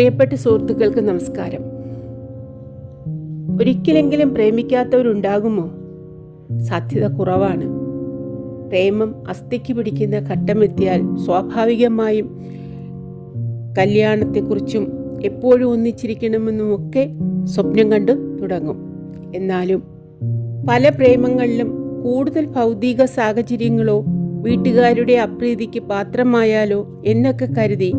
പ്രിയപ്പെട്ട സുഹൃത്തുക്കൾക്ക് നമസ്കാരം. ഒരിക്കലെങ്കിലും പ്രേമിക്കാത്തവരുണ്ടാകുമോ? സാധ്യത കുറവാണ്. പ്രേമം അസ്ഥിക്ക് പിടിക്കുന്ന ഘട്ടമെത്തിയാൽ സ്വാഭാവികമായും കല്യാണത്തെക്കുറിച്ചും എപ്പോഴും ഒന്നിച്ചിരിക്കണമെന്നുമൊക്കെ സ്വപ്നം കണ്ടു തുടങ്ങും. എന്നാലും പല പ്രേമങ്ങളിലും കൂടുതൽ ഭൗതിക സാഹചര്യങ്ങളോ വീട്ടുകാരുടെ അപ്രീതിക്ക് പാത്രമായാലോ എന്നൊക്കെ കരുതി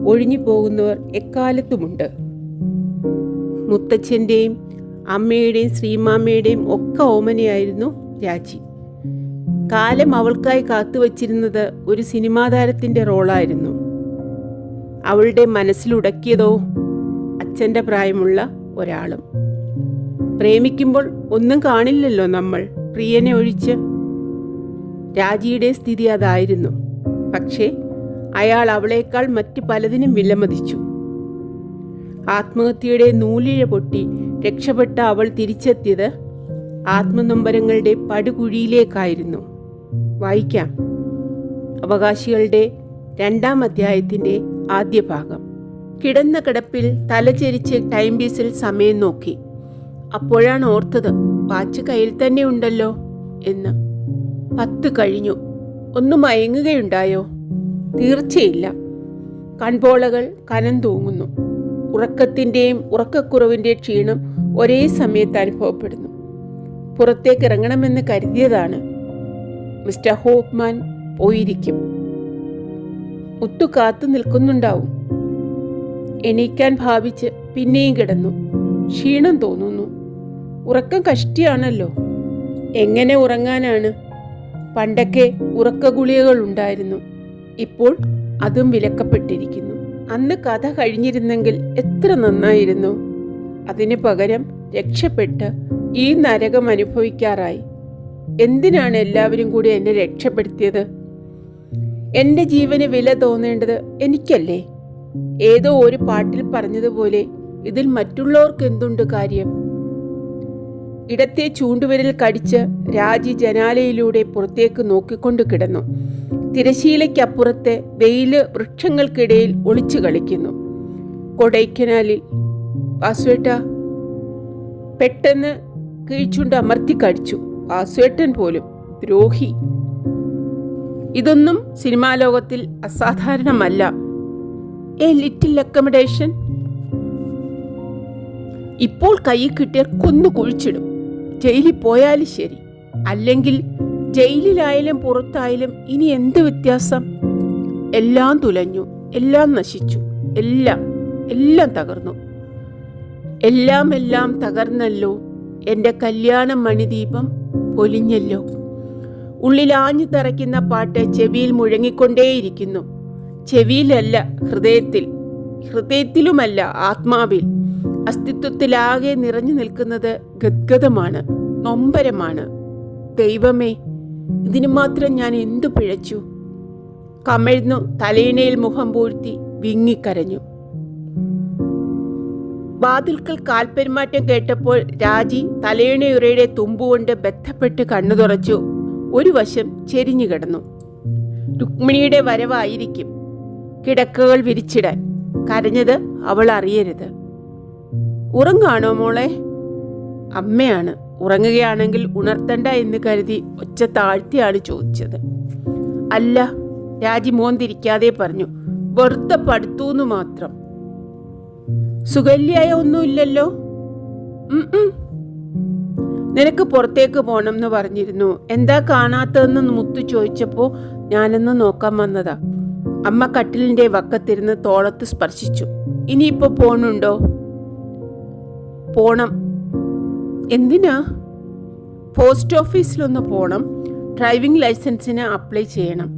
ഒഴിഞ്ഞു പോകുന്നവർ എക്കാലത്തുമുണ്ട്. മുത്തച്ഛൻ്റെയും അമ്മയുടെയും ശ്രീമാമ്മയുടെയും ഒക്കെ ഓമനയായിരുന്നു രാജി. കാലം അവൾക്കായി കാത്തുവച്ചിരുന്നത് ഒരു സിനിമാ താരത്തിൻ്റെ റോളായിരുന്നു. അവളുടെ മനസ്സിലുടക്കിയതോ അച്ഛൻ്റെ പ്രായമുള്ള ഒരാളും. പ്രേമിക്കുമ്പോൾ ഒന്നും കാണില്ലല്ലോ നമ്മൾ, പ്രിയനെ ഒഴിച്ച്. രാജിയുടെ സ്ഥിതി അതായിരുന്നു. പക്ഷേ അയാൾ അവളേക്കാൾ മറ്റു പലതിനും വിലമതിച്ചു. ആത്മഹത്യയുടെ നൂലിഴ പൊട്ടി രക്ഷപ്പെട്ട അവൾ തിരിച്ചെത്തിയത് ആത്മനൊമ്പരങ്ങളുടെ പടുകുഴിയിലേക്കായിരുന്നു. വായിക്കാം. അവകാശികളുടെ 2-ാം അധ്യായത്തിൻ്റെ ആദ്യ ഭാഗം. കിടന്ന കിടപ്പിൽ തലചെരിച്ച് ടൈം പീസിൽ സമയം നോക്കി. അപ്പോഴാണ് ഓർത്തത്, വാച്ച് കയ്യിൽ തന്നെ ഉണ്ടല്ലോ എന്ന്. 10 കഴിഞ്ഞു. ഒന്ന് മയങ്ങുകയുണ്ടായോ? തീർച്ചയില്ല. കൺപോളകൾ കനം തൂങ്ങുന്നു. ഉറക്കത്തിൻ്റെയും ഉറക്കക്കുറവിൻ്റെ ക്ഷീണം ഒരേ സമയത്ത് അനുഭവപ്പെടുന്നു. പുറത്തേക്ക് ഇറങ്ങണമെന്ന് കരുതിയതാണ്. മിസ്റ്റർ ഹോപ്പ്മാൻ പോയിരിക്കും. മുത്തു കാത്തു നിൽക്കുന്നുണ്ടാവും. എണീക്കാൻ ഭാവിച്ച് പിന്നെയും കിടന്നു. ക്ഷീണം തോന്നുന്നു. ഉറക്കം കഷ്ടിയാണല്ലോ. എങ്ങനെ ഉറങ്ങാനാണ്? പണ്ടൊക്കെ ഉറക്ക ഗുളികകൾ ഉണ്ടായിരുന്നു. ഇപ്പോൾ അതും വിലക്കപ്പെട്ടിരിക്കുന്നു. അന്ന് കഥ കഴിഞ്ഞിരുന്നെങ്കിൽ എത്ര നന്നായിരുന്നു. അതിനു പകരം രക്ഷപ്പെട്ട് ഈ നരകം അനുഭവിക്കാറായി. എന്തിനാണ് എല്ലാവരും കൂടി എന്നെ രക്ഷപ്പെടുത്തിയത്? എൻ്റെ ജീവന് വില തോന്നേണ്ടത് എനിക്കല്ലേ? ഏതോ ഒരു പാട്ടിൽ പറഞ്ഞതുപോലെ ഇതിൽ മറ്റുള്ളവർക്ക് എന്തുണ്ട് കാര്യം? ഇടത്തെ ചൂണ്ടുവിരൽ കടിച്ച് രാജി ജനാലയിലൂടെ പുറത്തേക്ക് നോക്കിക്കൊണ്ട് കിടന്നു. തിരശീലയ്ക്കപ്പുറത്തെ വെയില് വൃക്ഷങ്ങൾക്കിടയിൽ ഒളിച്ചു കളിക്കുന്നു. കൊടൈക്കനാലിൽ വാസുവേട്ട പെട്ടെന്ന് കീഴ്ച്ചുണ്ട് അമർത്തി കടിച്ചു. വാസുവേട്ടൻ പോലും ദ്രോഹി. ഇതൊന്നും സിനിമാ ലോകത്തിൽ അസാധാരണമല്ല. A little accommodation. ഇപ്പോൾ കൈ കിട്ടിയാൽ കൊന്നു കുഴിച്ചിടും. ജയിലിൽ പോയാലും ശരി, അല്ലെങ്കിൽ ജയിലിലായാലും പുറത്തായാലും ഇനി എന്ത് വ്യത്യാസം? എല്ലാം തുലഞ്ഞു, എല്ലാം നശിച്ചു, എല്ലാം തകർന്നു. എല്ലാം തകർന്നല്ലോ. എൻ്റെ കല്യാണ മണിദീപം പൊലിഞ്ഞല്ലോ. ഉള്ളിലാഞ്ഞു തറയ്ക്കുന്ന പാട്ട് ചെവിയിൽ മുഴങ്ങിക്കൊണ്ടേയിരിക്കുന്നു. ചെവിയിലല്ല, ഹൃദയത്തിലുമല്ല, ആത്മാവിൽ. അസ്തിത്വത്തിലാകെ നിറഞ്ഞു നിൽക്കുന്നത് ഗദ്ഗതമാണ്, നൊമ്പരമാണ്. ദൈവമേ, ഇതിനു മാത്രം ഞാൻ എന്തു പിഴച്ചു? കമിഴ്ന്നു തലയിണയിൽ മുഖം പൂഴ്ത്തി വിങ്ങിക്കരഞ്ഞു. വാതിൽക്കൽ കാൽപ്പെരുമാറ്റം കേട്ടപ്പോൾ രാജി തലയിണയുറയുടെ തുമ്പുകൊണ്ട് ബന്ധപ്പെട്ട് കണ്ണു തുറച്ചു. ഒരു വശം ചെരിഞ്ഞു കിടന്നു. രുക്മിണിയുടെ വരവായിരിക്കും കിടക്കകൾ വിരിച്ചിടാൻ. കരഞ്ഞത് അവൾ അറിയരുത്. ഉറങ്ങാണോ മോളെ? അമ്മയാണ്. ഉറങ്ങുകയാണെങ്കിൽ ഉണർത്തണ്ട എന്ന് കരുതി ഒച്ച താഴ്ത്തിയാണ് ചോദിച്ചത്. അല്ല, രാജി മോന്തിരിക്കാതെ പറഞ്ഞു. വെറുതെ പടുത്തൂന്ന് മാത്രം. സുഖല്യായ ഒന്നുമില്ലല്ലോ? നിനക്ക് പുറത്തേക്ക് പോണം എന്ന് പറഞ്ഞിരുന്നു. എന്താ കാണാത്തതെന്ന് മുത്തു ചോദിച്ചപ്പോ ഞാനൊന്ന് നോക്കാൻ വന്നതാ. അമ്മ കട്ടിലിന്റെ വക്കത്തിരുന്ന് തോളത്ത് സ്പർശിച്ചു. ഇനിയിപ്പോ പോണുണ്ടോ? പോണം. എന്തിനാ? പോസ്റ്റ് ഓഫീസിലൊന്ന് പോണം. ഡ്രൈവിംഗ് ലൈസൻസിന് അപ്ലൈ ചെയ്യണം.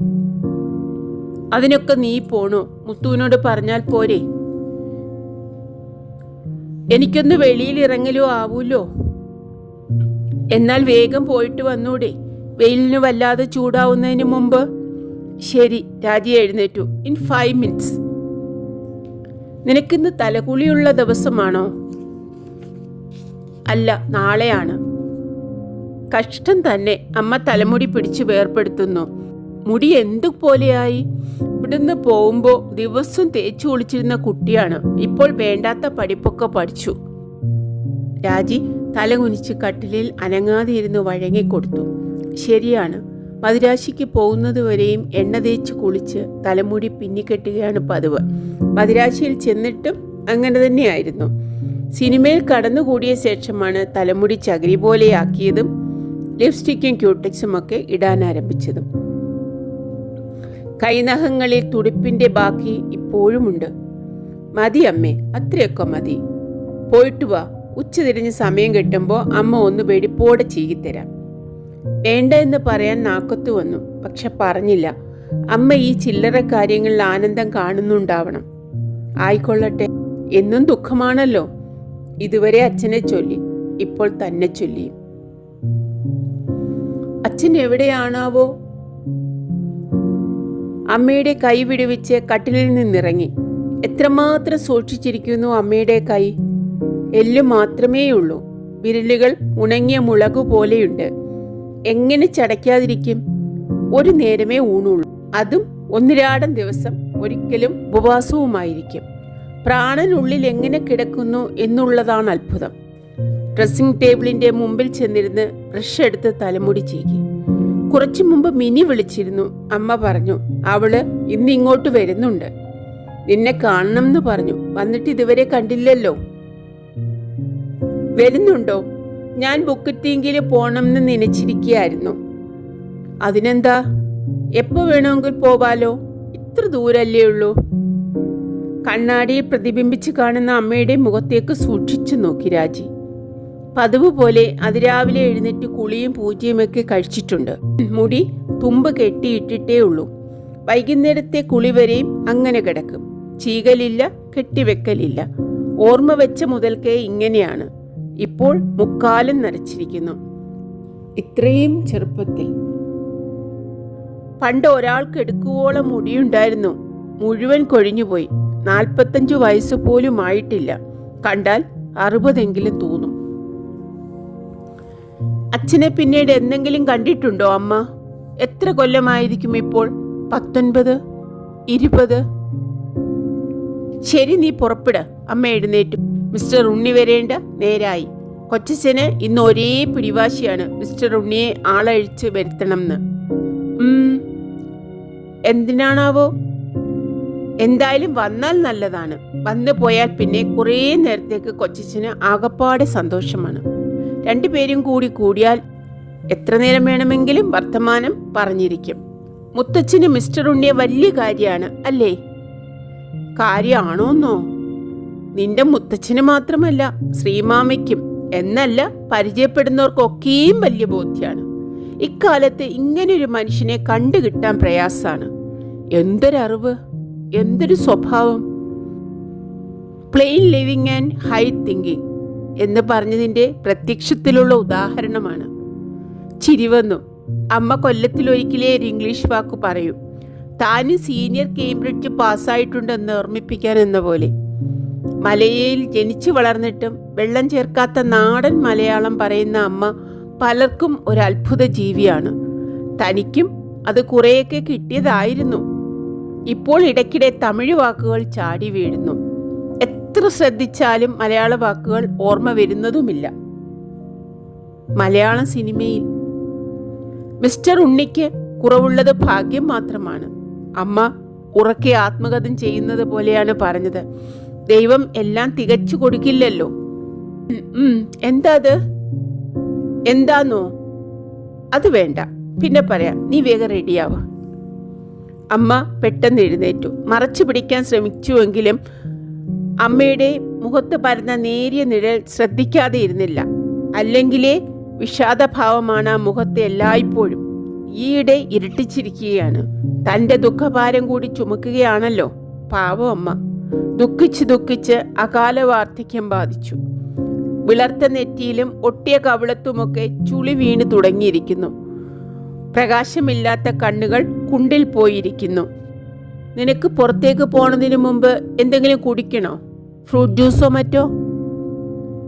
അതിനൊക്കെ നീ പോണോ? മുത്തുവിനോട് പറഞ്ഞാൽ പോരെ? എനിക്കൊന്ന് വെളിയിൽ ഇറങ്ങലോ ആവൂലോ. എന്നാൽ വേഗം പോയിട്ട് വന്നൂടെ? വെയിലിന് വല്ലാതെ ചൂടാവുന്നതിന് മുമ്പ്. ശരി. രാജി എഴുന്നേറ്റു. In 5 minutes. നിനക്കിന്ന് തലകുളിയുള്ള ദിവസമാണോ? അല്ല, നാളെയാണ്. കഷ്ടം തന്നെ. അമ്മ തലമുടി പിടിച്ച് വേർപ്പെടുത്തുന്നു. മുടി എന്തുപോലെയായി? ഇവിടുന്ന് പോകുമ്പോൾ ദിവസം തേച്ചു കുളിച്ചിരുന്ന കുട്ടിയാണ്. ഇപ്പോൾ വേണ്ടാത്ത പഠിപ്പൊക്കെ പഠിച്ചു. രാജി തലകുനിച്ച് കട്ടിലിൽ അനങ്ങാതെ ഇരുന്ന് വഴങ്ങിക്കൊടുത്തു. ശരിയാണ്, മദിരാശിക്ക് പോകുന്നതുവരെയും എണ്ണ തേച്ച് കുളിച്ച് തലമുടി പിന്നിക്കെട്ടുകയാണ് പതിവ്. മദിരാശിയിൽ ചെന്നിട്ടും അങ്ങനെ തന്നെയായിരുന്നു. സിനിമയിൽ കടന്നുകൂടിയ ശേഷമാണ് തലമുടി ചകിരി പോലെയാക്കിയതും ലിപ്സ്റ്റിക്കും ക്യൂടെക്സും ഒക്കെ ഇടാൻ ആരംഭിച്ചതും. കൈനഖങ്ങളിൽ തുടിപ്പിന്റെ ബാക്കി ഇപ്പോഴുമുണ്ട്. മതി അമ്മേ, അത്രയൊക്കെ മതി. പോയിട്ട് വാ. ഉച്ചതിരിഞ്ഞ് സമയം കിട്ടുമ്പോൾ അമ്മ ഒന്ന് വെടിപ്പോടെ ചീകിത്തരാം. വേണ്ട എന്ന് പറയാൻ നാക്കത്തു വന്നു, പക്ഷെ പറഞ്ഞില്ല. അമ്മ ഈ ചില്ലറ കാര്യങ്ങളിൽ ആനന്ദം കാണുന്നുണ്ടാവണം. ആയിക്കൊള്ളട്ടെ, എന്നും ദുഃഖമാണല്ലോ. ഇതുവരെ അച്ഛനെ ചൊല്ലി, ഇപ്പോൾ തന്നെ ചൊല്ലിയും. അച്ഛൻ എവിടെയാണാവോ? അമ്മയുടെ കൈ വിടുവിച്ച് കട്ടിലിൽ നിന്നിറങ്ങി. എത്രമാത്രം സൂക്ഷിച്ചിരിക്കുന്നു അമ്മയുടെ കൈ. എല്ലു മാത്രമേയുള്ളൂ. വിരലുകൾ ഉണങ്ങിയ മുളകു പോലെയുണ്ട്. എങ്ങനെ ചടയ്ക്കാതിരിക്കും? ഒരു നേരമേ ഊണുള്ളൂ, അതും ഒന്നിരാടം ദിവസം. ഒരിക്കലും ഉപവാസവുമായിരിക്കും. പ്രാണനുള്ളിൽ എങ്ങനെ കിടക്കുന്നു എന്നുള്ളതാണ് അത്ഭുതം. ഡ്രസ്സിംഗ് ടേബിളിന്റെ മുമ്പിൽ ചെന്നിരുന്ന് ബ്രഷ് എടുത്ത് തലമുടി ചീകി. കുറച്ചു മുമ്പ് മിനി വിളിച്ചിരുന്നു. അമ്മ പറഞ്ഞു, അവള് ഇന്ന് ഇങ്ങോട്ട് വരുന്നുണ്ട്. നിന്നെ കാണണം എന്ന് പറഞ്ഞു. വന്നിട്ട് ഇതുവരെ കണ്ടില്ലല്ലോ. വരുന്നുണ്ടോ? ഞാൻ ബുക്കറ്റിങ്കിൽ പോണമെന്ന് നനച്ചിരിക്കുകയായിരുന്നു. അതിനെന്താ, എപ്പോ വേണമെങ്കിൽ പോവാലോ. ഇത്ര ദൂരല്ലേ ഉള്ളൂ. കണ്ണാടിയിൽ പ്രതിബിംബിച്ച് കാണുന്ന അമ്മയുടെ മുഖത്തേക്ക് സൂക്ഷിച്ചു നോക്കി രാജി. പതിവ് പോലെ അതിരാവിലെ എഴുന്നേറ്റ് കുളിയും പൂജയുമൊക്കെ കഴിച്ചിട്ടുണ്ട്. മുടി തുമ്പ് കെട്ടിയിട്ടിട്ടേ ഉള്ളൂ. വൈകുന്നേരത്തെ കുളി വരെയും അങ്ങനെ കിടക്കും. ചീകലില്ല, കെട്ടിവെക്കലില്ല. ഓർമ്മ വെച്ച മുതൽക്കേ ഇങ്ങനെയാണ്. ഇപ്പോൾ മുക്കാലും നരച്ചിരിക്കുന്നു. ഇത്രയും ചെറുപ്പത്തിൽ. പണ്ട് ഒരാൾക്ക് എടുക്കുവോളം മുടിയുണ്ടായിരുന്നു. മുഴുവൻ കൊഴിഞ്ഞുപോയി. 45 വയസ്സ് പോലും ആയിട്ടില്ല. കണ്ടാൽ 60 തോന്നും. അച്ഛനെ പിന്നീട് എന്തെങ്കിലും കണ്ടിട്ടുണ്ടോ അമ്മ? എത്ര കൊല്ലമായിരിക്കും ഇപ്പോൾ? 19, 20? ശരി, നീ പുറപ്പെട്. അമ്മ എഴുന്നേറ്റു. മിസ്റ്റർ ഉണ്ണി വരേണ്ട നേരായി. കൊച്ചച്ഛന് ഇന്ന് ഒരേ പിടിവാശിയാണ് മിസ്റ്റർ ഉണ്ണിയെ ആളഴിച്ച് വരുത്തണമെന്ന്. എന്തിനാണാവോ? എന്തായാലും വന്നാൽ നല്ലതാണ്. വന്നു പോയാൽ പിന്നെ കുറേ നേരത്തേക്ക് കൊച്ചച്ഛന് ആകപ്പാടെ സന്തോഷമാണ്. രണ്ടുപേരും കൂടിയാൽ എത്ര നേരം വേണമെങ്കിലും വർത്തമാനം പറഞ്ഞിരിക്കും. മുത്തച്ഛന് മിസ്റ്റർ ഉണ്ണിയെ വലിയ കാര്യമാണ് അല്ലേ? കാര്യമാണോന്നോ? നിന്റെ മുത്തച്ഛന് മാത്രമല്ല, ശ്രീമാമയ്ക്കും എന്നല്ല, പരിചയപ്പെടുന്നവർക്കൊക്കെയും വലിയ ബോധ്യമാണ്. ഇക്കാലത്ത് ഇങ്ങനൊരു മനുഷ്യനെ കണ്ടുകിട്ടാൻ പ്രയാസാണ്. എന്തൊരറിവ്, എന്തൊരു സ്വഭാവം. Plain living and high thinking എന്ന് പറഞ്ഞതിൻ്റെ പ്രത്യക്ഷത്തിലുള്ള ഉദാഹരണമാണ്. ചിരി വന്നു. അമ്മ കൊല്ലത്തിലൊരിക്കലേ ഒരു ഇംഗ്ലീഷ് വാക്ക് പറയൂ. താന് സീനിയർ കേംബ്രിഡ്ജ് പാസ്സായിട്ടുണ്ടെന്ന് ഓർമ്മിപ്പിക്കാൻ എന്ന പോലെ. മലയയിൽ ജനിച്ചു വളർന്നിട്ടും വെള്ളം ചേർക്കാത്ത നാടൻ മലയാളം പറയുന്ന അമ്മ പലർക്കും ഒരു അത്ഭുത ജീവിയാണ്. തനിക്കും അത് കുറേയൊക്കെ കിട്ടിയതായിരുന്നു. ഇപ്പോൾ ഇടയ്ക്കിടെ തമിഴ് വാക്കുകൾ ചാടി വീഴുന്നു. എത്ര ശ്രദ്ധിച്ചാലും മലയാള വാക്കുകൾ ഓർമ്മ വരുന്നതുമില്ല. മലയാളം സിനിമയിൽ മിസ്റ്റർ ഉണ്ണിക്ക് കുറവുള്ളത് ഭാഗ്യം മാത്രമാണ്. അമ്മ ഉറക്കെ ആത്മകഥം ചെയ്യുന്നത് പോലെയാണ് പറഞ്ഞത്. ദൈവം എല്ലാം തികച്ചു കൊടുക്കില്ലല്ലോ. എന്താന്നോ? അത് വേണ്ട, പിന്നെ പറയാം. നീ വേഗം റെഡിയാവ. അമ്മ പെട്ടെന്ന് എഴുന്നേറ്റു. മറച്ചു പിടിക്കാൻ ശ്രമിച്ചുവെങ്കിലും അമ്മയുടെ മുഖത്ത് പരന്ന നേരിയ നിഴൽ ശ്രദ്ധിക്കാതെ ഇരുന്നില്ല. അല്ലെങ്കിലേ വിഷാദഭാവമാണ് ആ മുഖത്തെ എല്ലായ്പ്പോഴും. ഈയിടെ ഇരട്ടിച്ചിരിക്കുകയാണ്. തൻ്റെ ദുഃഖഭാരം കൂടി ചുമക്കുകയാണല്ലോ. പാവം അമ്മ. ദുഃഖിച്ച് അകാല വാർദ്ധക്യം ബാധിച്ചു. വിളർത്ത നെറ്റിയിലും ഒട്ടിയ കവിളത്തുമൊക്കെ ചുളി വീണ് തുടങ്ങിയിരിക്കുന്നു. പ്രകാശമില്ലാത്ത കണ്ണുകൾ കുണ്ടിൽ പോയിരിക്കുന്നു. നിനക്ക് പുറത്തേക്ക് പോണതിന് മുമ്പ് എന്തെങ്കിലും കുടിക്കണോ? ഫ്രൂട്ട് ജ്യൂസോ മറ്റോ?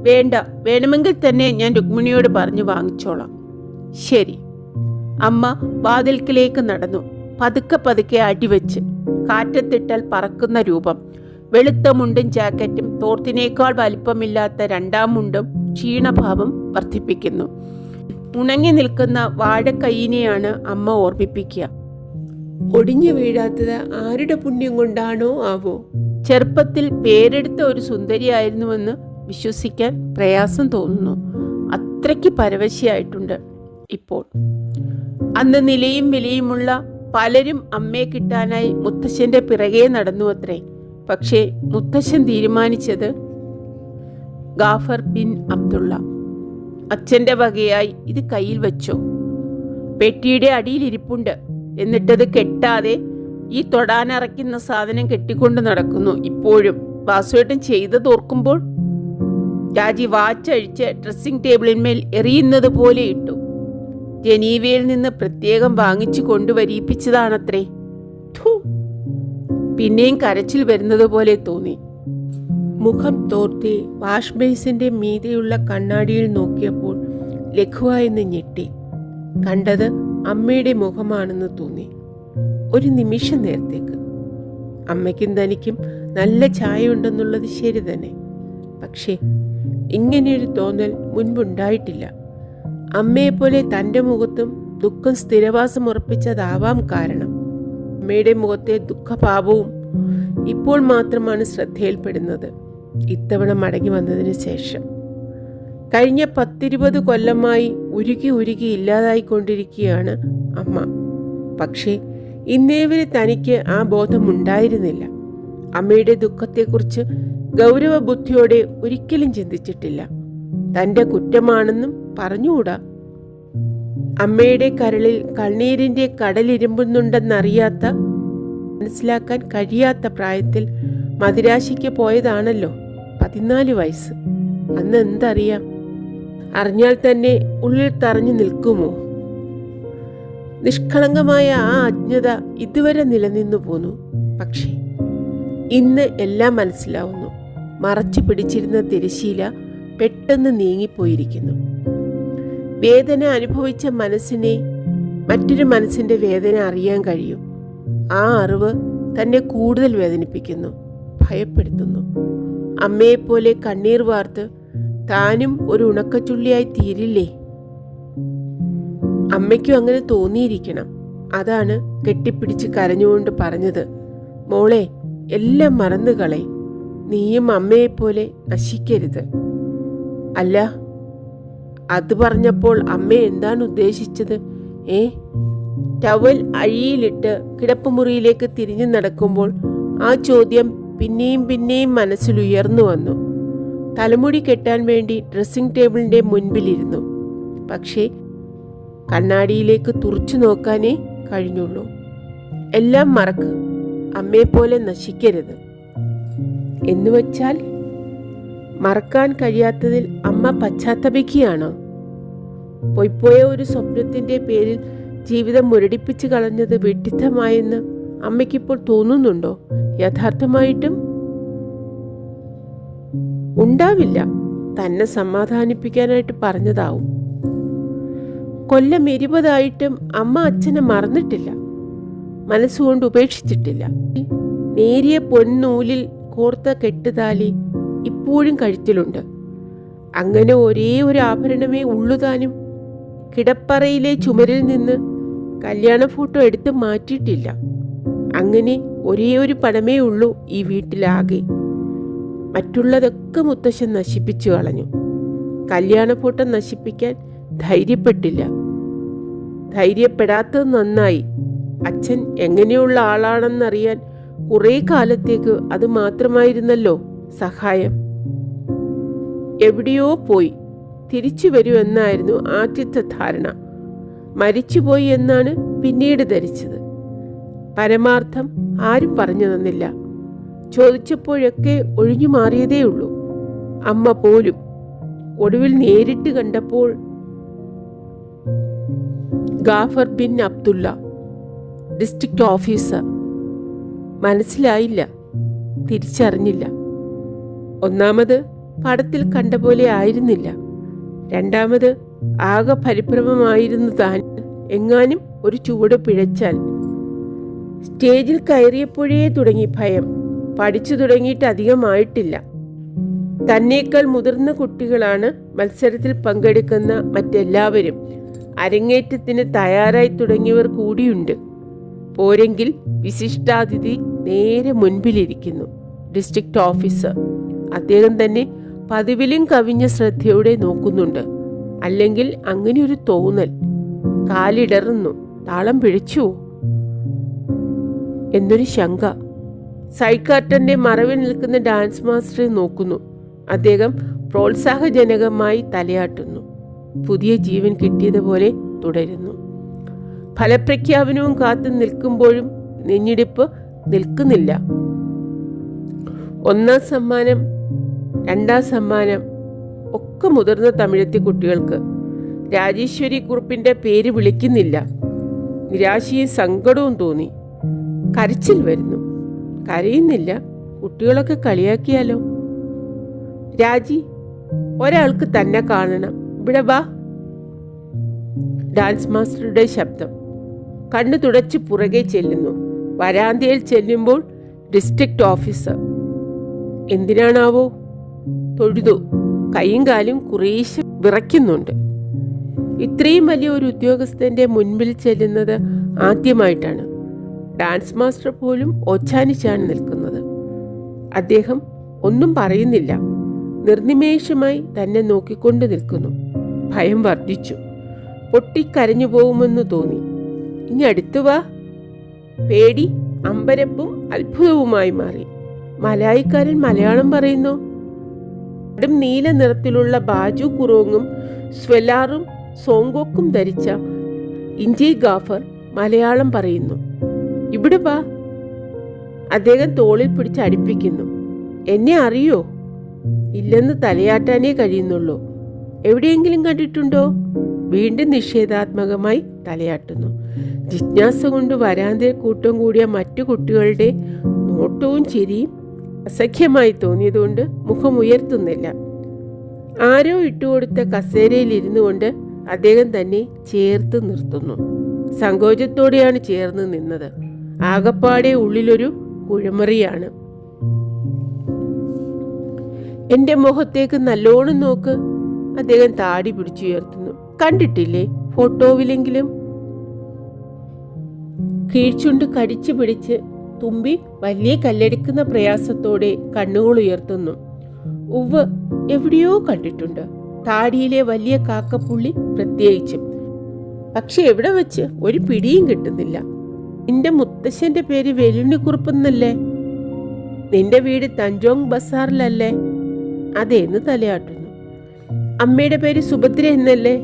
വേണ്ട, വേണമെങ്കിൽ തന്നെ ഞാൻ രുക്മിണിയോട് പറഞ്ഞു വാങ്ങിച്ചോളാം. ശരി. അമ്മ വാതിൽക്കിലേക്ക് നടന്നു. പതുക്കെ പതുക്കെ അടിവെച്ച് കാറ്റത്തിട്ടാൽ പറക്കുന്ന രൂപം. വെളുത്ത മുണ്ടും ജാക്കറ്റും തോർത്തിനേക്കാൾ വലിപ്പമില്ലാത്ത രണ്ടാം മുണ്ടും ക്ഷീണഭാവം വർദ്ധിപ്പിക്കുന്നു. ഉണങ്ങി നിൽക്കുന്ന വാഴക്കൈയിനെയാണ് അമ്മ ഓർമ്മിപ്പിക്കുക. ഒടിഞ്ഞു വീഴാത്തത് ആരുടെ പുണ്യം കൊണ്ടാണോ ആവോ? ചെറുപ്പത്തിൽ പേരെടുത്ത ഒരു സുന്ദരിയായിരുന്നുവെന്ന് വിശ്വസിക്കാൻ പ്രയാസം തോന്നുന്നു. അത്രയ്ക്ക് പരവശയായിട്ടുണ്ട് ഇപ്പോൾ. അന്ന് നിലയും വിലയുമുള്ള പലരും അമ്മയെ കിട്ടാനായി മുത്തശ്ശൻ്റെ പിറകെ നടന്നു അത്രേ. പക്ഷേ മുത്തശ്ശൻ തീരുമാനിച്ചത് ഗാഫർ ബിൻ അബ്ദുള്ള. അച്ഛൻ്റെ വകയായി ഇത് കയ്യിൽ വെച്ചോ, പെട്ടിയുടെ അടിയിലിരിപ്പുണ്ട്. എന്നിട്ടത് കെട്ടാതെ ഈ തൊടാനറയ്ക്കുന്ന സാധനം കെട്ടിക്കൊണ്ട് നടക്കുന്നു ഇപ്പോഴും. വാസുവേട്ടൻ ചെയ്തത് ഓർക്കുമ്പോൾ രാജി വാച്ചഴിച്ച് ഡ്രസ്സിംഗ് ടേബിളിന്മേൽ എറിയുന്നത് പോലെ ഇട്ടു. ജനീവയിൽ നിന്ന് പ്രത്യേകം വാങ്ങിച്ചു കൊണ്ടുവരിപ്പിച്ചതാണത്രേ. പിന്നെയും കരച്ചിൽ വരുന്നത് പോലെ തോന്നി. മുഖം തോർത്തി വാഷ് ബേസിന്റെ മീതെയുള്ള കണ്ണാടിയിൽ നോക്കിയപ്പോൾ ലഘുവായെന്ന് ഞെട്ടി. കണ്ടത് അമ്മയുടെ മുഖമാണെന്ന് തോന്നി. ഒരു നിമിഷ നേരത്തേക്ക്. അമ്മയ്ക്കും തനിക്കും നല്ല ചായ ഉണ്ടെന്നുള്ളത് ശരി തന്നെ. പക്ഷേ ഇങ്ങനെയൊരു തോന്നൽ മുൻപുണ്ടായിട്ടില്ല. അമ്മയെപ്പോലെ തൻ്റെ മുഖത്തും ദുഃഖം സ്ഥിരവാസം ഉറപ്പിച്ചതാവാം കാരണം. അമ്മയുടെ മുഖത്തെ ദുഃഖഭാവവും ഇപ്പോൾ മാത്രമാണ് ശ്രദ്ധയിൽപ്പെടുന്നത്, ഇത്തവണ മടങ്ങി വന്നതിന് ശേഷം. കഴിഞ്ഞ 10-20 കൊല്ലമായി ഉരുകി ഉരുകി ഇല്ലാതായിക്കൊണ്ടിരിക്കുകയാണ് അമ്മ. പക്ഷേ ഇന്നേവരെ തനിക്ക് ആ ബോധമുണ്ടായിരുന്നില്ല. അമ്മയുടെ ദുഃഖത്തെക്കുറിച്ച് ഗൗരവബുദ്ധിയോടെ ഒരിക്കലും ചിന്തിച്ചിട്ടില്ല. തൻ്റെ കുറ്റമാണെന്നും പറഞ്ഞുകൂടാ. അമ്മയുടെ കരളിൽ കണ്ണീരിൻ്റെ കടലിരുമ്പുന്നുണ്ടെന്നറിയാത്ത, മനസ്സിലാക്കാൻ കഴിയാത്ത പ്രായത്തിൽ മദിരാശിക്ക് പോയതാണല്ലോ. 14 വയസ്സ്. അന്ന് എന്തറിയാം? അറിഞ്ഞാൽ തന്നെ ഉള്ളിൽ തറഞ്ഞു നിൽക്കുമോ? നിഷ്കളങ്കമായ ആ അജ്ഞത ഇതുവരെ നിലനിന്നു പോന്നു. പക്ഷേ ഇന്ന് എല്ലാം മനസ്സിലാവുന്നു. മറച്ചു പിടിച്ചിരുന്ന തിരശീല പെട്ടെന്ന് നീങ്ങിപ്പോയിരിക്കുന്നു. വേദന അനുഭവിച്ച മനസ്സിനെ മറ്റൊരു മനസ്സിൻ്റെ വേദന അറിയാൻ കഴിയും. ആ അറിവ് തന്നെ കൂടുതൽ വേദനിപ്പിക്കുന്നു, ഭയപ്പെടുത്തുന്നു. അമ്മയെപ്പോലെ കണ്ണീർ വാർത്ത് താനും ഒരു ഉണക്കച്ചുള്ളിയായി തീരില്ലേ? അമ്മയ്ക്കും അങ്ങനെ തോന്നിയിരിക്കണം. അതാണ് കെട്ടിപ്പിടിച്ച് കരഞ്ഞുകൊണ്ട് പറഞ്ഞത്, മോളെ, എല്ലാം മറന്നു കളയും, നീയും അമ്മയെപ്പോലെ നശിക്കരുത്. അല്ല, അത് പറഞ്ഞപ്പോൾ അമ്മ എന്താണ് ഉദ്ദേശിച്ചത്? ടവൽ അഴിയിലിട്ട് കിടപ്പുമുറിയിലേക്ക് തിരിഞ്ഞു നടക്കുമ്പോൾ ആ ചോദ്യം പിന്നെയും പിന്നെയും മനസ്സിൽ ഉയർന്നു വന്നു. തലമുടി കെട്ടാൻ വേണ്ടി ഡ്രസ്സിംഗ് ടേബിളിൻ്റെ മുൻപിലിരുന്നു. പക്ഷേ കണ്ണാടിയിലേക്ക് തുറച്ചു നോക്കാനേ കഴിഞ്ഞുള്ളൂ. എല്ലാം മറക്ക്, അമ്മയെപ്പോലെ നശിക്കരുത്. എന്നുവച്ചാൽ മറക്കാൻ കഴിയാത്തതിൽ അമ്മ പശ്ചാത്തപിക്കുകയാണോ? പൊയ്പോയ ഒരു സ്വപ്നത്തിൻ്റെ പേരിൽ ജീവിതം മുരടിപ്പിച്ച് കളഞ്ഞത് വിഡ്ഢിത്തമായെന്ന് അമ്മയ്ക്കിപ്പോൾ തോന്നുന്നുണ്ടോ? യഥാർത്ഥമായിട്ടും ഉണ്ടാവില്ല. തന്നെ സമാധാനിപ്പിക്കാനായിട്ട് പറഞ്ഞതാവും. കൊല്ലം 20 അമ്മ അച്ഛനെ മറന്നിട്ടില്ല, മനസ്സുകൊണ്ട് ഉപേക്ഷിച്ചിട്ടില്ല. നേരിയ പൊന്നൂലിൽ കോർത്ത കെട്ടുതാലി ഇപ്പോഴും കഴുത്തിലുണ്ട്. അങ്ങനെ ഒരേ ഒരു ആഭരണമേ ഉള്ളുതാനും. കിടപ്പറയിലെ ചുമരിൽ നിന്ന് കല്യാണ ഫോട്ടോ എടുത്ത് മാറ്റിയിട്ടില്ല. അങ്ങനെ ഒരേ ഒരു പണമേ ഉള്ളൂ ഈ വീട്ടിലാകെ. മറ്റുള്ളതൊക്കെ മുത്തശ്ശൻ നശിപ്പിച്ചു കളഞ്ഞു. കല്യാണ ഫോട്ടോ നശിപ്പിക്കാൻ ധൈര്യപ്പെട്ടില്ല. ധൈര്യപ്പെടാത്തത് നന്നായി. അച്ഛൻ എങ്ങനെയുള്ള ആളാണെന്നറിയാൻ കുറേ കാലത്തേക്ക് അത് മാത്രമായിരുന്നല്ലോ സഹായം. എവിടെയോ പോയി തിരിച്ചു വരൂ എന്നായിരുന്നു ആദ്യത്തെ ധാരണ. മരിച്ചുപോയി എന്നാണ് പിന്നീട് ധരിച്ചത്. പരമാർത്ഥം ആരും പറഞ്ഞു തന്നില്ല. ചോദിച്ചപ്പോഴൊക്കെ ഒഴിഞ്ഞു മാറിയതേയുള്ളൂ. അമ്മ പോലും. ഒടുവിൽ നേരിട്ട് കണ്ടപ്പോൾ ഗാഫർ ബിൻ അബ്ദുള്ള, ഡിസ്ട്രിക്ട് ഓഫീസർ. മനസ്സിലായില്ല, തിരിച്ചറിഞ്ഞില്ല. ഒന്നാമത് പടത്തിൽ കണ്ട പോലെ ആയിരുന്നില്ല. രണ്ടാമത് ആകെ പരിഭ്രമമായിരുന്നു താൻ. എങ്ങാനും ഒരു ചുവട് പിഴച്ചാൽ സ്റ്റേജിൽ കയറിയപ്പോഴേ തുടങ്ങി ഭയം. പഠിച്ചു തുടങ്ങിയിട്ട് അധികമായിട്ടില്ല. തന്നേക്കാൾ മുതിർന്ന കുട്ടികളാണ് മത്സരത്തിൽ പങ്കെടുക്കുന്ന മറ്റെല്ലാവരും. അരങ്ങേറ്റത്തിന് തയ്യാറായി തുടങ്ങിയവർ കൂടിയുണ്ട്. പോരെങ്കിൽ വിശിഷ്ടാതിഥി നേരെ മുൻപിലിരിക്കുന്നു, ഡിസ്ട്രിക്ട് ഓഫീസർ. അദ്ദേഹം തന്നെ പതിവിലും കവിഞ്ഞ ശ്രദ്ധയോടെ നോക്കുന്നുണ്ട്. അല്ലെങ്കിൽ അങ്ങനെയൊരു തോന്നൽ. കാലിടറുന്നു. താളം പിഴച്ചുവോ എന്നൊരു ശങ്ക. സൈഡ് കർട്ടന്റെ മറവിൽ നിൽക്കുന്ന ഡാൻസ് മാസ്റ്ററെ നോക്കുന്നു. അദ്ദേഹം പ്രോത്സാഹജനകമായി തലയാട്ടുന്നു. പുതിയ ജീവൻ കിട്ടിയതുപോലെ തുടരുന്നു. ഫലപ്രഖ്യാപനവും കാത്തു നിൽക്കുമ്പോഴും നെഞ്ഞിടിപ്പ് നിൽക്കുന്നില്ല. 1ാം സമ്മാനം, 2ാം സമ്മാനം ഒക്കെ മുതിർന്ന തമിഴത്തി കുട്ടികൾക്ക്. രാജേശ്വരി കുറുപ്പിന്റെ പേര് വിളിക്കുന്നില്ല. നിരാശയും സങ്കടവും തോന്നി. കരച്ചിൽ വരുന്നു. കരയുന്നില്ല. കുട്ടികളൊക്കെ കളിയാക്കിയാലോ? രാജി, ഒരാൾക്ക് തന്നെ കാണണം, ഇവിടെ വാ. ഡാൻസ് മാസ്റ്ററുടെ ശബ്ദം. കണ്ണു തുടച്ച് പുറകെ ചെല്ലുന്നു. വരാന്തയിൽ ചെല്ലുമ്പോൾ ഡിസ്ട്രിക്ട് ഓഫീസർ. എന്തിനാണാവോ? തൊഴുതു. കൈയും കാലും കുറേശ്ശെ വിറയ്ക്കുന്നുണ്ട്. ഇത്രയും വലിയ ഒരു ഉദ്യോഗസ്ഥന്റെ മുൻപിൽ ചെല്ലുന്നത് ആദ്യമായിട്ടാണ്. ഡാൻസ് മാസ്റ്റർ പോലും ഓച്ചാനിച്ചാണ് നിൽക്കുന്നത്. അദ്ദേഹം ഒന്നും പറയുന്നില്ല. നിർനിമേഷമായി തന്നെ നോക്കിക്കൊണ്ട് നിൽക്കുന്നു. ഭയം വർദ്ധിച്ചു. പൊട്ടിക്കരഞ്ഞു പോകുമെന്ന് തോന്നി. ഇനി അടുത്തു വാ. പേടി അമ്പരപ്പും അത്ഭുതവുമായി മാറി. മലായിക്കാരൻ മലയാളം പറയുന്നു. കടും നീല നിറത്തിലുള്ള ബാജു കുറോങ്ങും സ്വെലാറും സോങ്കോക്കും ധരിച്ച ഇഞ്ചി ഗാഫർ മലയാളം പറയുന്നു. ഇവിടെ വാ. അദ്ദേഹം തോളിൽ പിടിച്ച് അടുപ്പിക്കുന്നു. എന്നെ അറിയോ? ഇല്ലെന്ന് തലയാട്ടാനേ കഴിയുന്നുള്ളൂ. എവിടെയെങ്കിലും കണ്ടിട്ടുണ്ടോ? വീണ്ടും നിഷേധാത്മകമായി തലയാട്ടുന്നു. ജിജ്ഞാസ കൊണ്ട് വരാന്തയിൽ കൂട്ടം കൂടിയ മറ്റു കുട്ടികളുടെ നോട്ടവും ചിരിയും അസഖ്യമായി തോന്നിയതുകൊണ്ട് മുഖമുയർത്തുന്നില്ല. ആരോ ഇട്ടുകൊടുത്ത കസേരയിൽ ഇരുന്നു കൊണ്ട് അദ്ദേഹം തന്നെ ചേർത്ത് നിർത്തുന്നു. സങ്കോചത്തോടെയാണ് ചേർന്ന് നിന്നത്. ആകപ്പാടെ ഉള്ളിലൊരു കുഴമറിയാണ്. എന്റെ മുഖത്തേക്ക് നല്ലോണം നോക്ക്. അദ്ദേഹം താടി പിടിച്ചുയർത്തുന്നു. കണ്ടിട്ടില്ലേ ഫോട്ടോവിലെങ്കിലും? കീഴ്ചുണ്ട് കടിച്ചു പിടിച്ച് തുമ്പി വലിയ കല്ലെടുക്കുന്ന പ്രയാസത്തോടെ കണ്ണുകൾ ഉയർത്തുന്നു. ഉവ്വ്, എവിടെയോ കണ്ടിട്ടുണ്ട്. താടിയിലെ വലിയ കാക്കപ്പുള്ളി പ്രത്യേകിച്ചും. പക്ഷെ എവിടെ വെച്ച് ഒരു പിടിയും കിട്ടുന്നില്ല. നിന്റെ മുത്തശ്ശന്റെ പേര് വെലുണ്ണിക്കുറുപ്പെന്നല്ലേ? നിന്റെ വീട് തഞ്ചോങ് ബസാറിലല്ലേ? അതേന്ന് തലയാട്ടുന്നു. അമ്മയുടെ പേര് സുഭദ്ര എന്നല്ലേ?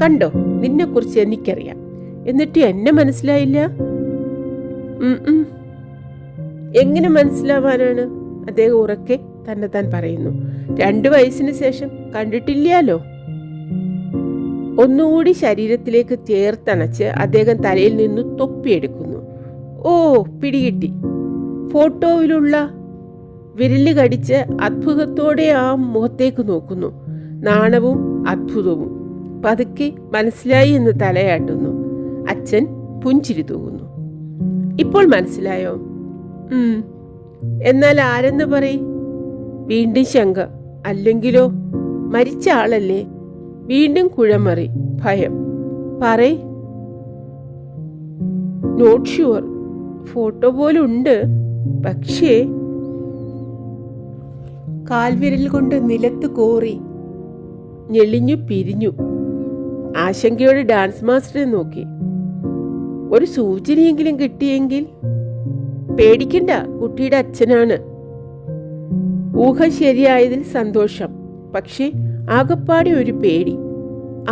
കണ്ടോ, നിന്നെ കുറിച്ച് എനിക്കറിയാം. എന്നിട്ട് എന്നെ മനസ്സിലായില്ല? എങ്ങനെ മനസ്സിലാവാനാണ്? അദ്ദേഹം ഉറക്കെ തന്നെ താൻ പറയുന്നു. 2 വയസ്സിന് ശേഷം കണ്ടിട്ടില്ലാലോ. ഒന്നുകൂടി ശരീരത്തിലേക്ക് ചേർത്തണച്ച് അദ്ദേഹം തലയിൽ നിന്ന് തൊപ്പിയെടുക്കുന്നു. ഓ, പിടികിട്ടി. ഫോട്ടോയിലുള്ള വിരല് കടിച്ച് അത്ഭുതത്തോടെ ആ മുഖത്തേക്ക് നോക്കുന്നു. നാണവും അത്ഭുതവും. പതുക്കെ മനസ്സിലായി എന്ന് തലയാട്ടുന്നു. അച്ഛൻ പുഞ്ചിരി തൂകുന്നു. ഇപ്പോൾ മനസ്സിലായോ? എന്നാൽ ആരെന്ന് പറയും? വീണ്ടും ശങ്ക. അല്ലെങ്കിലോ? മരിച്ച ആളല്ലേ? വീണ്ടും കുഴമറി, ഭയം. പറയ്. Not sure. ഫോട്ടോ പോലുണ്ട്. പക്ഷേ കാൽവിരൽ കൊണ്ട് നിലത്ത് കോറി ഞെളിഞ്ഞു പിരിഞ്ഞു. ആശങ്കയോടെ ഡാൻസ് മാസ്റ്ററെ നോക്കി. ഒരു സൂചനയെങ്കിലും കിട്ടിയെങ്കിൽ. പേടിക്കണ്ട, കുട്ടിയുടെ അച്ഛനാണ്. ഊഹം ശരിയായതിൽ സന്തോഷം. പക്ഷേ ആകപ്പാടെ ഒരു പേടി,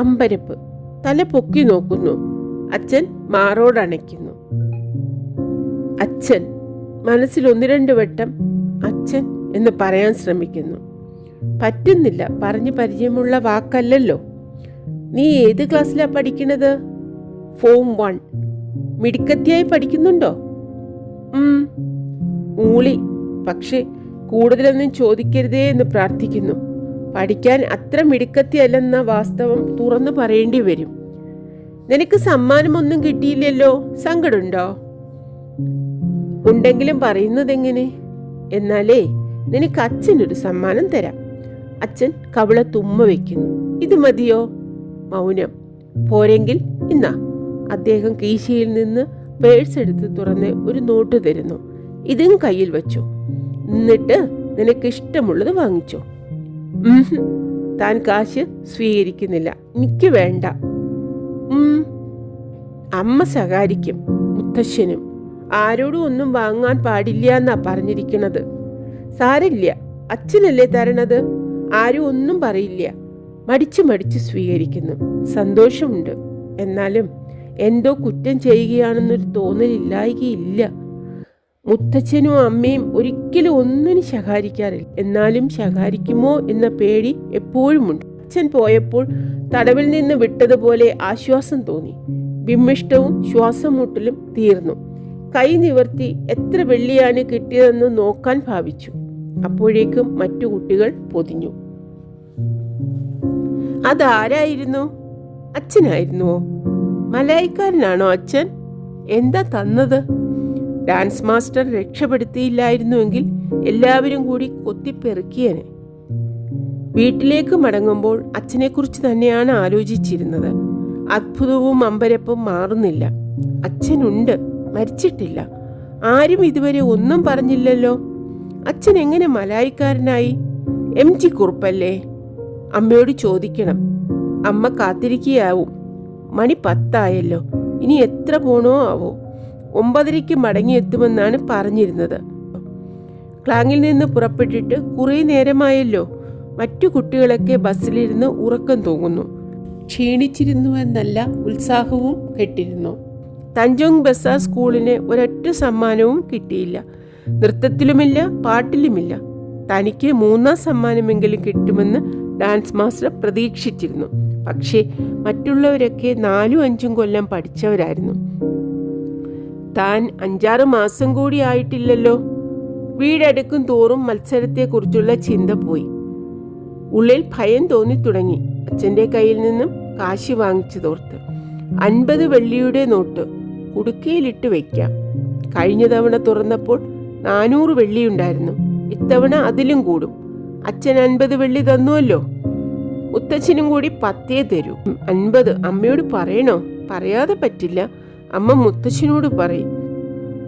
അമ്പരപ്പ്. തല പൊക്കി നോക്കുന്നു. അച്ഛൻ മാറോടണയ്ക്കുന്നു. അച്ഛൻ. മനസ്സിൽ 1-2 വട്ടം അച്ഛൻ എന്ന് പറയാൻ ശ്രമിക്കുന്നു. പറ്റുന്നില്ല. പറഞ്ഞു പരിചയമുള്ള വാക്കല്ലല്ലോ. നീ ഏത് ക്ലാസ്സിലാ പഠിക്കണത്? ഫോം 1. മിടുക്കത്തിയായി പഠിക്കുന്നുണ്ടോ? ഊളി. പക്ഷെ കൂടുതലൊന്നും ചോദിക്കരുതേ എന്ന് പ്രാർത്ഥിക്കുന്നു. പഠിക്കാൻ അത്ര മിടുക്കത്തിയല്ലെന്ന വാസ്തവം തുറന്നു പറയേണ്ടി വരും. നിനക്ക് സമ്മാനമൊന്നും കിട്ടിയില്ലല്ലോ, സങ്കടമുണ്ടോ? ഉണ്ടെങ്കിലും പറയുന്നതെങ്ങനെ? എന്നാലേ നിനക്ക് അച്ഛനൊരു സമ്മാനം തരാം. അച്ഛൻ കവിള തുമ്മ വയ്ക്കുന്നു. ഇത് മതിയോ? മൗനം. പോരെങ്കിൽ ഇന്നാ. അദ്ദേഹം കീശയിൽ നിന്ന് പേഴ്സ് എടുത്ത് തുറന്ന് ഒരു നോട്ട് തരുന്നു. ഇതും കയ്യിൽ വെച്ചോ. എന്നിട്ട് നിനക്ക് ഇഷ്ടമുള്ളത് വാങ്ങിച്ചോ. താൻ കാശ് സ്വീകരിക്കുന്നില്ല. എനിക്ക് വേണ്ട. അമ്മ ശകാരിക്കും, മുത്തശ്ശനും. ആരോടും ഒന്നും വാങ്ങാൻ പാടില്ല എന്നാ പറഞ്ഞിരിക്കണത്. സാരില്ല, അച്ഛനല്ലേ തരണത്, ആരും ഒന്നും പറയില്ല. മടിച്ച് സ്വീകരിക്കുന്നു. സന്തോഷമുണ്ട്. എന്നാലും എന്തോ കുറ്റം ചെയ്യുകയാണെന്നൊരു തോന്നലില്ലായികയില്ല. മുത്തച്ഛനും അമ്മയും ഒരിക്കലും ഒന്നിനും ശകാരിക്കാറില്ല. എന്നാലും ശകാരിക്കുമോ എന്ന പേടി എപ്പോഴുമുണ്ട്. അച്ഛൻ പോയപ്പോൾ തടവിൽ നിന്ന് വിട്ടതുപോലെ ആശ്വാസം തോന്നി. വിമ്മിഷ്ടവും ശ്വാസം മുട്ടലും തീർന്നു. കൈ നിവർത്തി എത്ര വെള്ളിയാണ് കിട്ടിയതെന്ന് നോക്കാൻ ഭാവിച്ചു. അപ്പോഴേക്കും മറ്റു കുട്ടികൾ പൊതിഞ്ഞു. അതാരായിരുന്നു? അച്ഛനായിരുന്നുവോ? മലായിക്കാരനാണോ അച്ഛൻ? എന്താ തന്നത്? ഡാൻസ് മാസ്റ്റർ രക്ഷപ്പെടുത്തിയില്ലായിരുന്നുവെങ്കിൽ എല്ലാവരും കൂടി കൊത്തിപ്പെറുക്കിയനെ. വീട്ടിലേക്ക് മടങ്ങുമ്പോൾ അച്ഛനെക്കുറിച്ച് തന്നെയാണ് ആലോചിച്ചിരുന്നത്. അത്ഭുതവും അമ്പരപ്പും മാറുന്നില്ല. അച്ഛനുണ്ട്, മരിച്ചിട്ടില്ല. ആരും ഇതുവരെ ഒന്നും പറഞ്ഞില്ലല്ലോ. അച്ഛൻ എങ്ങനെ മലായിക്കാരനായി? MG കുറുപ്പല്ലേ? അമ്മയോട് ചോദിക്കണം. അമ്മ കാത്തിരിക്കുകയാവും. മണി 10 ഇനി എത്ര പോണോ ആവോ. 9:30 മടങ്ങിയെത്തുമെന്നാണ് പറഞ്ഞിരുന്നത്. ക്ലാങ്ങിൽ നിന്ന് പുറപ്പെട്ടിട്ട് കുറേ നേരമായല്ലോ. മറ്റു കുട്ടികളൊക്കെ ബസ്സിലിരുന്ന് ഉറക്കം തൂങ്ങുന്നു. ക്ഷീണിച്ചിരുന്നുവെന്നല്ല, ഉത്സാഹവും കെട്ടിരുന്നു. തഞ്ചോങ് ബസാർ സ്കൂളിന് ഒരൊറ്റ സമ്മാനവും കിട്ടിയില്ല. നൃത്തത്തിലുമില്ല, പാട്ടിലുമില്ല. തനിക്ക് 3ാം സമ്മാനമെങ്കിലും കിട്ടുമെന്ന് ഡാൻസ് മാസ്റ്റർ പ്രതീക്ഷിച്ചിരുന്നു. പക്ഷേ മറ്റുള്ളവരൊക്കെ 4-5 കൊല്ലം പഠിച്ചവരായിരുന്നു. താൻ 5-6 മാസം കൂടി ആയിട്ടില്ലല്ലോ. വീടെടുക്കും തോറും മത്സരത്തെക്കുറിച്ചുള്ള ചിന്ത പോയി. ഉള്ളിൽ ഭയം തോന്നി തുടങ്ങി. അച്ഛൻ്റെ കയ്യിൽ നിന്നും കാശ് വാങ്ങിച്ചു തോർത്ത്. 50 വെള്ളിയുടെ നോട്ട് കുടുക്കയിലിട്ട് വയ്ക്കാം. കഴിഞ്ഞ തവണ തുറന്നപ്പോൾ 400 വെള്ളിയുണ്ടായിരുന്നു. ഇത്തവണ അതിലും കൂടും. അച്ഛൻ 50 വെള്ളി തന്നുവല്ലോ. മുത്തച്ഛനും കൂടി 10 തരൂ. 50 അമ്മയോട് പറയണോ? പറയാതെ പറ്റില്ല. അമ്മ മുത്തച്ഛനോട് പറയും.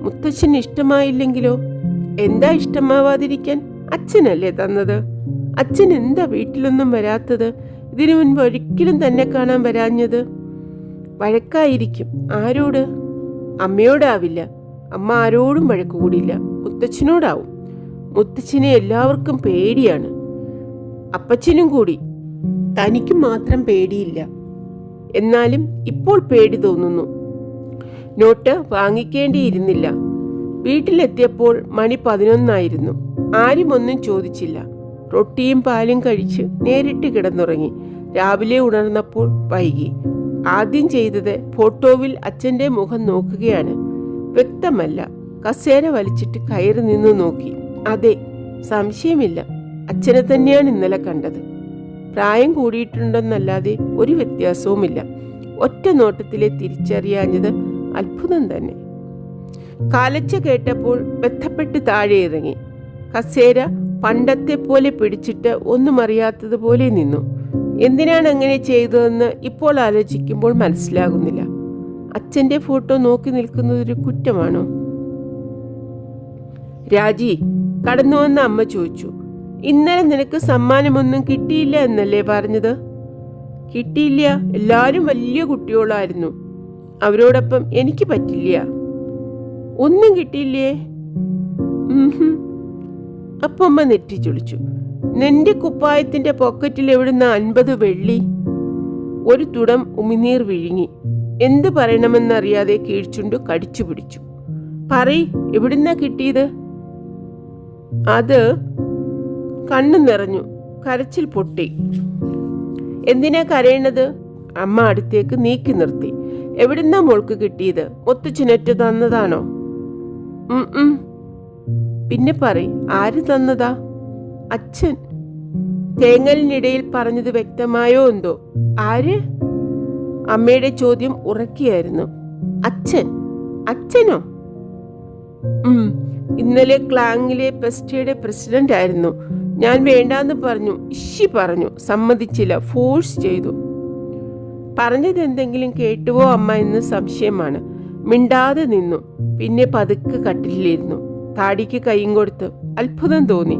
മുത്തച്ഛന് ഇഷ്ടമായില്ലെങ്കിലോ? എന്താ ഇഷ്ടമാവാതിരിക്കാൻ? അച്ഛനല്ലേ തന്നത്. അച്ഛൻ എന്താ വീട്ടിലൊന്നും വരാത്തത്? ഇതിനു മുൻപ് ഒരിക്കലും തന്നെ കാണാൻ വരാഞ്ഞത്. വഴക്കായിരിക്കും. ആരോട്? അമ്മയോടാവില്ല. അമ്മ ആരോടും വഴക്ക് കൂടില്ല. മുത്തച്ഛനോടാവും. മുത്തച്ഛനെ എല്ലാവർക്കും പേടിയാണ്. അപ്പച്ചനും കൂടി. തനിക്ക് മാത്രം പേടിയില്ല. എന്നാലും ഇപ്പോൾ പേടി തോന്നുന്നു. നോട്ട് വാങ്ങിക്കേണ്ടിയിരുന്നില്ല. വീട്ടിലെത്തിയപ്പോൾ മണി 11 ആരും ഒന്നും ചോദിച്ചില്ല. റൊട്ടിയും പാലും കഴിച്ച് നേരിട്ട് കിടന്നുറങ്ങി. രാവിലെ ഉണർന്നപ്പോൾ വൈകി. ആദ്യം ചെയ്തത് ഫോട്ടോവിൽ അച്ഛൻ്റെ മുഖം നോക്കുകയാണ്. വ്യക്തമല്ല. കസേര വലിച്ചിട്ട് കയറി നിന്ന് നോക്കി. അതെ, സംശയമില്ല, അച്ഛനെ തന്നെയാണ് ഇന്നലെ കണ്ടത്. പ്രായം കൂടിയിട്ടുണ്ടെന്നല്ലാതെ ഒരു വ്യത്യാസവുമില്ല. ഒറ്റ നോട്ടത്തിലെ തിരിച്ചറിയാഞ്ഞത് അത്ഭുതം തന്നെ. കാലച്ച കേട്ടപ്പോൾ ബന്ധപ്പെട്ട് താഴെ ഇറങ്ങി. കസേര പണ്ടത്തെ പോലെ പിടിച്ചിട്ട് ഒന്നും അറിയാത്തതുപോലെ നിന്നു. എന്തിനാണ് അങ്ങനെ ചെയ്തതെന്ന് ഇപ്പോൾ ആലോചിക്കുമ്പോൾ മനസ്സിലാകുന്നില്ല. അച്ഛൻ്റെ ഫോട്ടോ നോക്കി നിൽക്കുന്നതൊരു കുറ്റമാണോ? രാജി, കടന്നു വന്ന അമ്മ ചോദിച്ചു. ഇന്നലെ നിനക്ക് സമ്മാനമൊന്നും കിട്ടിയില്ല എന്നല്ലേ പറഞ്ഞത്? കിട്ടിയില്ല. എല്ലാവരും വലിയ കുട്ടികളായിരുന്നു. അവരോടൊപ്പം എനിക്ക് പറ്റില്ല. ഒന്നും കിട്ടിയില്ലേ? അപ്പം അമ്മ നെറ്റിച്ചൊളിച്ചു. നിന്റെ കുപ്പായത്തിന്റെ പോക്കറ്റിൽ എവിടുന്ന 50 വെള്ളി? ഒരു തുടം ഉമിനീർ വിഴുങ്ങി. എന്ത് പറയണമെന്നറിയാതെ കീഴ്ച്ചുണ്ടു കടിച്ചു പിടിച്ചു. പറയ്, എവിടുന്നാ കിട്ടിയത്? അത് കണ്ണു നിറഞ്ഞു. കരച്ചിൽ പൊട്ടി. എന്തിനാ കരയണത്? അമ്മ അടുത്തേക്ക് നീക്കി നിർത്തി. എവിടുന്നാ മോൾക്ക് കിട്ടിയത്? മുത്തച്ഛനൊറ്റ തന്നതാണോ? പിന്നെ പറയ്, ആര് തന്നതാ? അച്ഛൻ. തേങ്ങലിനിടയിൽ പറഞ്ഞത് വ്യക്തമായോ എന്തോ? ആര്? അമ്മയുടെ ചോദ്യം ഉറക്കിയായിരുന്നു. അച്ഛൻ? അച്ഛനോ? ഇന്നലെ ക്ലാങ്ങിലെ പെസ്റ്റയുടെ പ്രസിഡന്റ് ആയിരുന്നു. ഞാൻ വേണ്ടാന്ന് പറഞ്ഞു, പറഞ്ഞു, സമ്മതിച്ചില്ല, ഫോഴ്സ് ചെയ്തു. പറഞ്ഞത് എന്തെങ്കിലും കേട്ടുവോ അമ്മ എന്ന് സംശയമാണ്. മിണ്ടാതെ നിന്നു. പിന്നെ പതുക്കെ കട്ടിലിരുന്നു. താടിക്ക് കൈയും കൊടുത്ത്. അത്ഭുതം തോന്നി.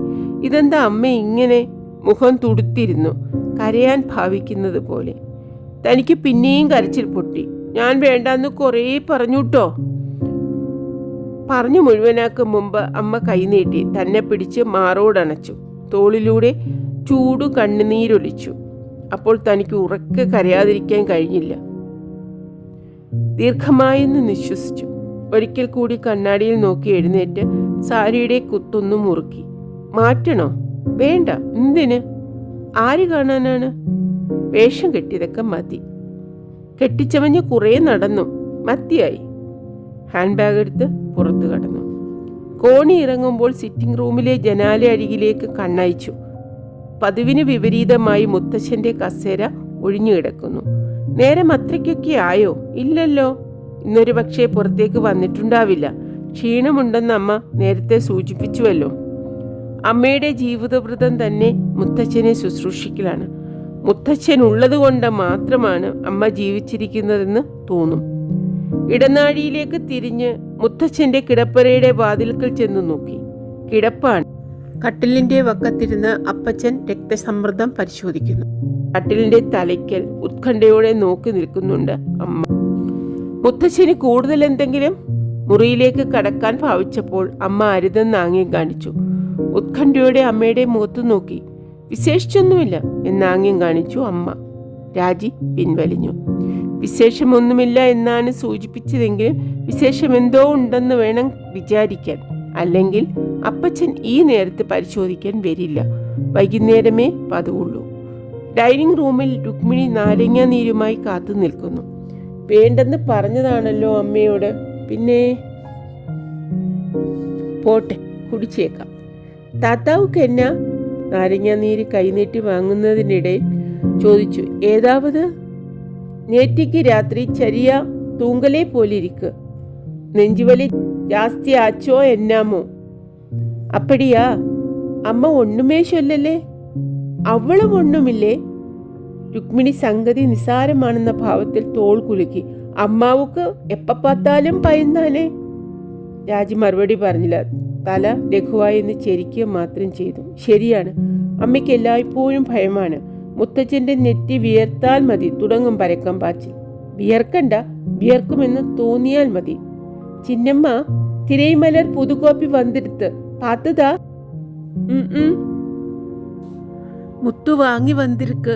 ഇതെന്താ അമ്മ ഇങ്ങനെ? മുഖം തുടുത്തിരുന്നു, കരയാൻ ഭാവിക്കുന്നത് പോലെ. തനിക്ക് പിന്നെയും കരച്ചിൽ പൊട്ടി. ഞാൻ വേണ്ടാന്ന് കുറേ പറഞ്ഞുട്ടോ. പറഞ്ഞു മുഴുവനാക്കും മുമ്പ് അമ്മ കൈനീട്ടി തന്നെ പിടിച്ച് മാറോടണച്ചു. തോളിലൂടെ ചൂടു കണ്ണുനീരൊലിച്ചു. അപ്പോൾ തനിക്ക് ഉറക്കെ കരയാതിരിക്കാൻ കഴിഞ്ഞില്ല. ദീർഘമായെന്ന് നിശ്വസിച്ചു. ഒരിക്കൽ കൂടി കണ്ണാടിയിൽ നോക്കി എഴുന്നേറ്റ് സാരിയുടെ കുത്തൊന്നു മുറുക്കി. മാറ്റണോ? വേണ്ട. എന്തിന്? ആര് കാണാനാണ്? വേഷം കെട്ടിയതൊക്കെ മതി. കെട്ടിച്ചമഞ്ഞ് കുറേ നടന്നു, മതിയായി. ഹാൻഡ് ബാഗ് എടുത്ത് പുറത്തു കടന്നു. കോണി ഇറങ്ങുമ്പോൾ സിറ്റിംഗ് റൂമിലെ ജനാല അരികിലേക്ക് കണ്ണയച്ചു. പതിവിന് വിപരീതമായി മുത്തശ്ശന്റെ കസേര ഒഴിഞ്ഞു കിടക്കുന്നു. നേരം അത്രയ്ക്കൊക്കെ ആയോ? ഇല്ലല്ലോ. ഇന്നൊരു പക്ഷേ പുറത്തേക്ക് വന്നിട്ടുണ്ടാവില്ല. ക്ഷീണമുണ്ടെന്ന് അമ്മ നേരത്തെ സൂചിപ്പിച്ചുവല്ലോ. അമ്മയുടെ ജീവിതവൃതം തന്നെ മുത്തച്ഛനെ ശുശ്രൂഷിക്കലാണ്. മുത്തച്ഛൻ ഉള്ളത് കൊണ്ട് മാത്രമാണ് അമ്മ ജീവിച്ചിരിക്കുന്നതെന്ന് തോന്നും. ഇടനാഴിയിലേക്ക് തിരിഞ്ഞ് മുത്തച്ഛന്റെ കിടപ്പറയുടെ വാതിൽക്കൽ ചെന്ന് നോക്കി. കിടപ്പാണ്. കട്ടിലിന്റെ വക്കത്തിരുന്ന് അപ്പച്ചൻ രക്തസമ്മർദ്ദം പരിശോധിക്കുന്നു. കട്ടിലിന്റെ തലയ്ക്കൽ ഉത്കണ്ഠയോടെ നോക്കി നിൽക്കുന്നുണ്ട് അമ്മ. മുത്തച്ഛന് കൂടുതൽ എന്തെങ്കിലും? മുറിയിലേക്ക് കടക്കാൻ ഭാവിച്ചപ്പോൾ അമ്മ അരുതെന്ന് ആംഗ്യം കാണിച്ചു. ഉത്കണ്ഠയോടെ അമ്മയുടെ മുഖത്ത് നോക്കി. വിശേഷിച്ചൊന്നുമില്ല എന്നാംഗ്യം കാണിച്ചു അമ്മ. രാജി പിൻവലിഞ്ഞു. വിശേഷമൊന്നുമില്ല എന്നാണ് സൂചിപ്പിച്ചതെങ്കിലും വിശേഷം എന്തോ ഉണ്ടെന്ന് വേണം വിചാരിക്കാൻ. അല്ലെങ്കിൽ അപ്പച്ചൻ ഈ നേരത്ത് പരിശോധിക്കാൻ വരില്ല. വൈകുന്നേരമേ പതിവുള്ളൂ. ഡൈനിങ് റൂമിൽ രുക്മിണി നാരങ്ങ നീരുമായി കാത്തു നിൽക്കുന്നു. വേണ്ടെന്ന് പറഞ്ഞതാണല്ലോ അമ്മയോട്. പിന്നെ പോട്ടെ, കുടിച്ചേക്കാം. താത്താവുക്ക് എന്നാ? നാരങ്ങ നീര് കൈനീട്ടി വാങ്ങുന്നതിനിടയിൽ ചോദിച്ചു. ഏതാവത്? നേറ്റിക്ക് രാത്രി ചരിയ തൂങ്കലേ പോലിരിക്ക്. നെഞ്ചുവലി ജാസ്തി ആച്ചോ എന്നാമോ? അപ്പടിയാ? അമ്മ ഒണ്ണുമേ ചൊല്ലല്ലേ? അവളും ഒണ്ണുമില്ലേ? രുക്മിണി സംഗതി നിസാരമാണെന്ന ഭാവത്തിൽ തോൾ കുലുക്കി. അമ്മാവുക്ക് എപ്പ പാത്താലും പയന്നാനേ. രാജി മറുപടി പറഞ്ഞില്ല. തല ലഘുവായി എന്ന് ചെരിക്കുക മാത്രം ചെയ്തു. ശരിയാണ്, അമ്മയ്ക്ക് എല്ലായ്പ്പോഴും ഭയമാണ്. മുത്തച്ഛൻ്റെ നെറ്റി വിയർത്താൽ മതി തുടങ്ങും പരക്കം പാച്ചിൽ. വിയർക്കണ്ട, വിയർക്കുമെന്ന് തോന്നിയാൽ മതി. ചിന്നമ്മ തിരൈമലർ പുതുകോപ്പി വന്നിരുത്ത് പാത്തതാ? മുത്തു വാങ്ങി വന്നിருக்கு.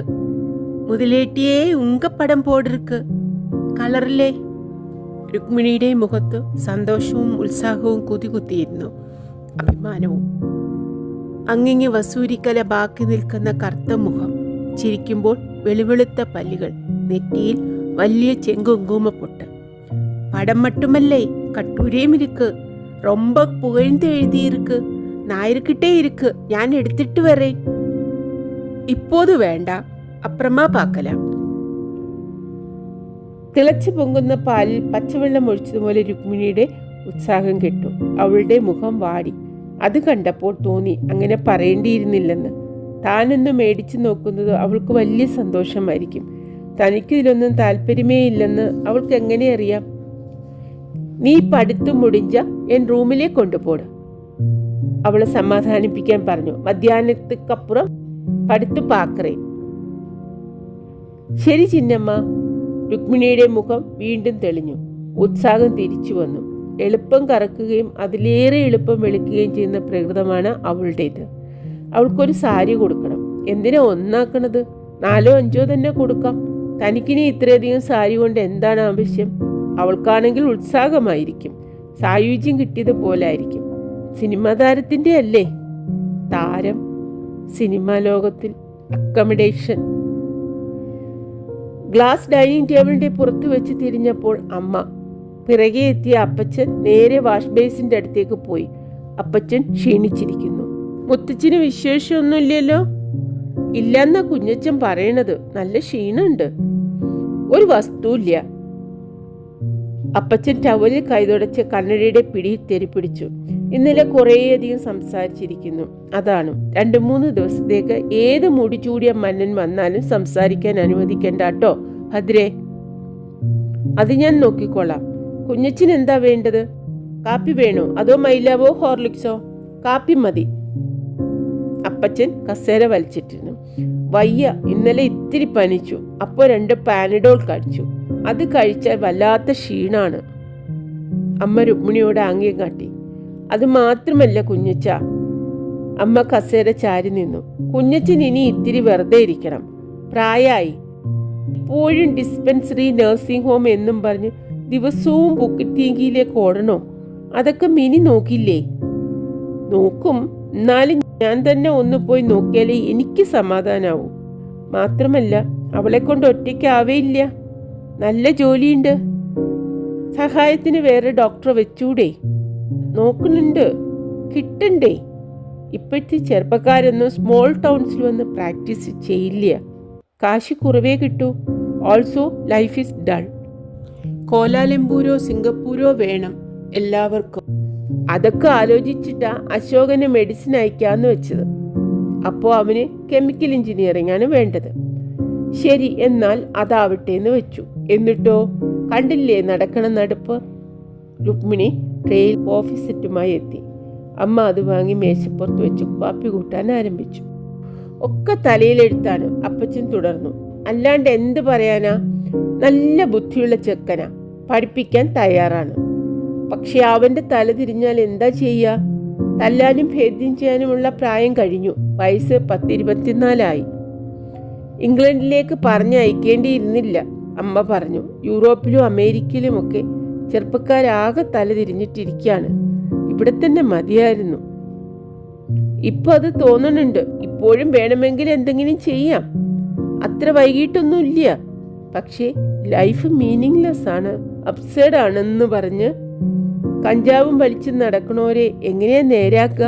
മുതലേട്ടിയേ ഉങ്കപ്പടം പോടിருக்கு. കളറില്ലേ? രുക്മിണിയുടെ മുഖത്ത് സന്തോഷവും ഉത്സാഹവും കുതികുത്തിയിരുന്നു, അഭിമാനവും. അങ്ങിങ്ങി വസൂരിക്കല ബാക്കി നിൽക്കുന്ന കറുത്ത മുഖം, ചിരിക്കുമ്പോൾ വെളുവെളുത്ത പല്ലുകൾ, നെറ്റിയിൽ വലിയ ചെങ്കുങ്കുമപ്പൊട്ട്. പടം മട്ടുമല്ലേ, കട്ടൂരേം ഇருக்கு. ரொம்ப പുകഴ്ந்து എഴുതിയിருக்கு. നായർക്കിട്ടേ ഇருக்கு. ഞാൻ എടുത്തിട്ട് വരേ. ഇപ്പോത് വേണ്ട, അപ്പുറമാ പാക്കലാം. തിളച്ചു പൊങ്ങുന്ന പാലിൽ പച്ചവെള്ളം ഒഴിച്ചതുപോലെ രുക്മിണിയുടെ ഉത്സാഹം കെട്ടു. അവളുടെ മുഖം വാടി. അത് കണ്ടപ്പോൾ തോന്നി അങ്ങനെ പറയേണ്ടിയിരുന്നില്ലെന്ന്. താനൊന്ന് മേടിച്ചു നോക്കുന്നത് അവൾക്ക് വലിയ സന്തോഷമായിരിക്കും. തനിക്കിതിലൊന്നും താല്പര്യമേ ഇല്ലെന്ന് അവൾക്ക് എങ്ങനെ അറിയാം? നീ പഠിത്തു മുടിഞ്ച എൻ റൂമിലേ കൊണ്ടുപോട്, അവളെ സമാധാനിപ്പിക്കാൻ പറഞ്ഞു. മധ്യാഹ്നത്തിക്കപ്പുറം പഠിത്തു പാക്കറേ. ശരി ചിന്നമ്മ. രുക്മിണിയുടെ മുഖം വീണ്ടും തെളിഞ്ഞു. ഉത്സാഹം തിരിച്ചു വന്നു. എളുപ്പം കറക്കുകയും അതിലേറെ എളുപ്പം വെളുക്കുകയും ചെയ്യുന്ന പ്രകൃതമാണ് അവളുടേത്. അവൾക്കൊരു സാരി കൊടുക്കണം. എന്തിനാ ഒന്നാക്കണത്? 4 or 5 തന്നെ കൊടുക്കാം. തനിക്കിനി ഇത്രയധികം സാരി കൊണ്ട് എന്താണ് ആവശ്യം? അവൾക്കാണെങ്കിൽ ഉത്സാഹമായിരിക്കും. സായുജ്യം കിട്ടിയത് പോലെ ആയിരിക്കും. സിനിമാ താരത്തിൻ്റെ അല്ലേ? താരം, സിനിമാ ലോകത്തിൽ അക്കമഡേഷൻ. ഗ്ലാസ് ഡൈനിങ് ടേബിളിന്റെ പുറത്തു വെച്ച് തിരിഞ്ഞപ്പോൾ അമ്മ. പിറകെ എത്തിയ അപ്പച്ചൻ നേരെ വാഷ് ബേസിന്റെ അടുത്തേക്ക് പോയി. അപ്പച്ചൻ ക്ഷീണിച്ചിരിക്കുന്നു. മുത്തച്ഛന് വിശേഷമൊന്നുമില്ലല്ലോ? ഇല്ലെന്നാ കുഞ്ഞച്ചൻ പറയണത്. നല്ല ക്ഷീണുണ്ട്. ഒരു വസ്തുവില്ല. അപ്പച്ചൻ ടവലിൽ കൈതുടച്ച് കണ്ണടയുടെ പിടിയിൽ തെരിപ്പിടിച്ചു. ഇന്നലെ കുറേയധികം സംസാരിച്ചിരിക്കുന്നു. അതാണ് 2-3 ദിവസത്തേക്ക് ഏത് മുടി ചൂടിയ മന്നൻ വന്നാലും സംസാരിക്കാൻ അനുവദിക്കണ്ട കേട്ടോ ഭദ്രേ. അത് ഞാൻ നോക്കിക്കൊള്ളാം. കുഞ്ഞച്ചന് എന്താ വേണ്ടത്? കാപ്പി വേണോ അതോ മൈലാവോ ഹോർലിക്സോ? കാപ്പി മതി. അപ്പച്ചൻ കസേര വലിച്ചിട്ടിരുന്നു. വയ്യ, ഇന്നലെ ഇത്തിരി പനിച്ചു. അപ്പോൾ 2 പാനഡോൾ കഴിച്ചു. അത് കഴിച്ചാൽ വല്ലാത്ത ക്ഷീണാണ്. അമ്മ രുക്മിണിയോട് ആംഗ്യം കാട്ടി. അത് മാത്രമല്ല കുഞ്ഞച്ച. അമ്മ കസേര ചാരി നിന്നു. കുഞ്ഞച്ചൻ ഇനി ഇത്തിരി വെറുതെ ഇരിക്കണം. പ്രായമായി. ഇപ്പോഴും ഡിസ്പെൻസറി, നഴ്സിംഗ് ഹോം എന്നും പറഞ്ഞ് ദിവസവും ബുക്കിറ്റീങ്കിയിലേക്ക് ഓടണോ? അതൊക്കെ മിനി നോക്കില്ലേ? നോക്കും. എന്നാലും ഞാൻ തന്നെ ഒന്ന് പോയി നോക്കിയാലേ എനിക്ക് സമാധാനാവൂ. മാത്രമല്ല അവളെ കൊണ്ട് ഒറ്റയ്ക്കാവേയില്ല. നല്ല ജോലിയുണ്ട്. സഹായത്തിന് വേറെ ഡോക്ടറെ വെച്ചൂടെ? നോക്കുന്നുണ്ട്. കിട്ടണ്ടേ? ഇപ്പോഴത്തെ ചെറുപ്പക്കാരൊന്നും സ്മോൾ ടൗൺസിൽ വന്ന് പ്രാക്ടീസ് ചെയ്യില്ല. കാശ് കുറവേ കിട്ടൂ. Also life is dull. കോലാലംപൂരോ സിംഗപ്പൂരോ വേണം എല്ലാവർക്കും. അതൊക്കെ ആലോചിച്ചിട്ടാ അശോകന് മെഡിസിൻ അയക്കാന്ന് വെച്ചത്. അപ്പോൾ അവന് കെമിക്കൽ എഞ്ചിനീയറിംഗ് ആണ് വേണ്ടത്. ശരി, എന്നാൽ അതാവട്ടെ എന്ന് വെച്ചു. എന്നിട്ടോ കണ്ടില്ലേ നടക്കണ നടപ്പ്? രുക്മിണി ട്രെയിൽ ഓഫീസ് സെറ്റുമായി എത്തി. അമ്മ അത് വാങ്ങി മേശപ്പുറത്ത് വെച്ച് കാപ്പി കൂട്ടാൻ ആരംഭിച്ചു. ഒക്കെ തലയിലെഴുത്താണ്. അപ്പച്ചൻ തുടർന്നു. അല്ലാണ്ട് എന്ത് പറയാനാ? നല്ല ബുദ്ധിയുള്ള ചെക്കനാ. പഠിപ്പിക്കാൻ തയ്യാറാണ്. പക്ഷെ അവന്റെ തല തിരിഞ്ഞാൽ എന്താ ചെയ്യുക? തല്ലാനും ഭേദ്യം ചെയ്യാനുമുള്ള പ്രായം കഴിഞ്ഞു. വയസ്സ് 10-24 ഇംഗ്ലണ്ടിലേക്ക് പറഞ്ഞയക്കേണ്ടിയിരുന്നില്ല, അമ്മ പറഞ്ഞു. യൂറോപ്പിലും അമേരിക്കയിലുമൊക്കെ ചെറുപ്പക്കാരാകെ തല തിരിഞ്ഞിട്ടിരിക്കുകയാണ്. ഇവിടെ തന്നെ മതിയായിരുന്നു. ഇപ്പൊ അത് തോന്നുന്നുണ്ട്. ഇപ്പോഴും വേണമെങ്കിൽ എന്തെങ്കിലും ചെയ്യാം. അത്ര വൈകിട്ടൊന്നുമില്ല. പക്ഷേ ലൈഫ് മീനിങ്ലെസ് ആണ്, അപ്സൈഡ് ആണെന്ന് പറഞ്ഞ് കഞ്ചാവും വലിച്ച് നടക്കണോരെ എങ്ങനെയാ നേരാക്കുക?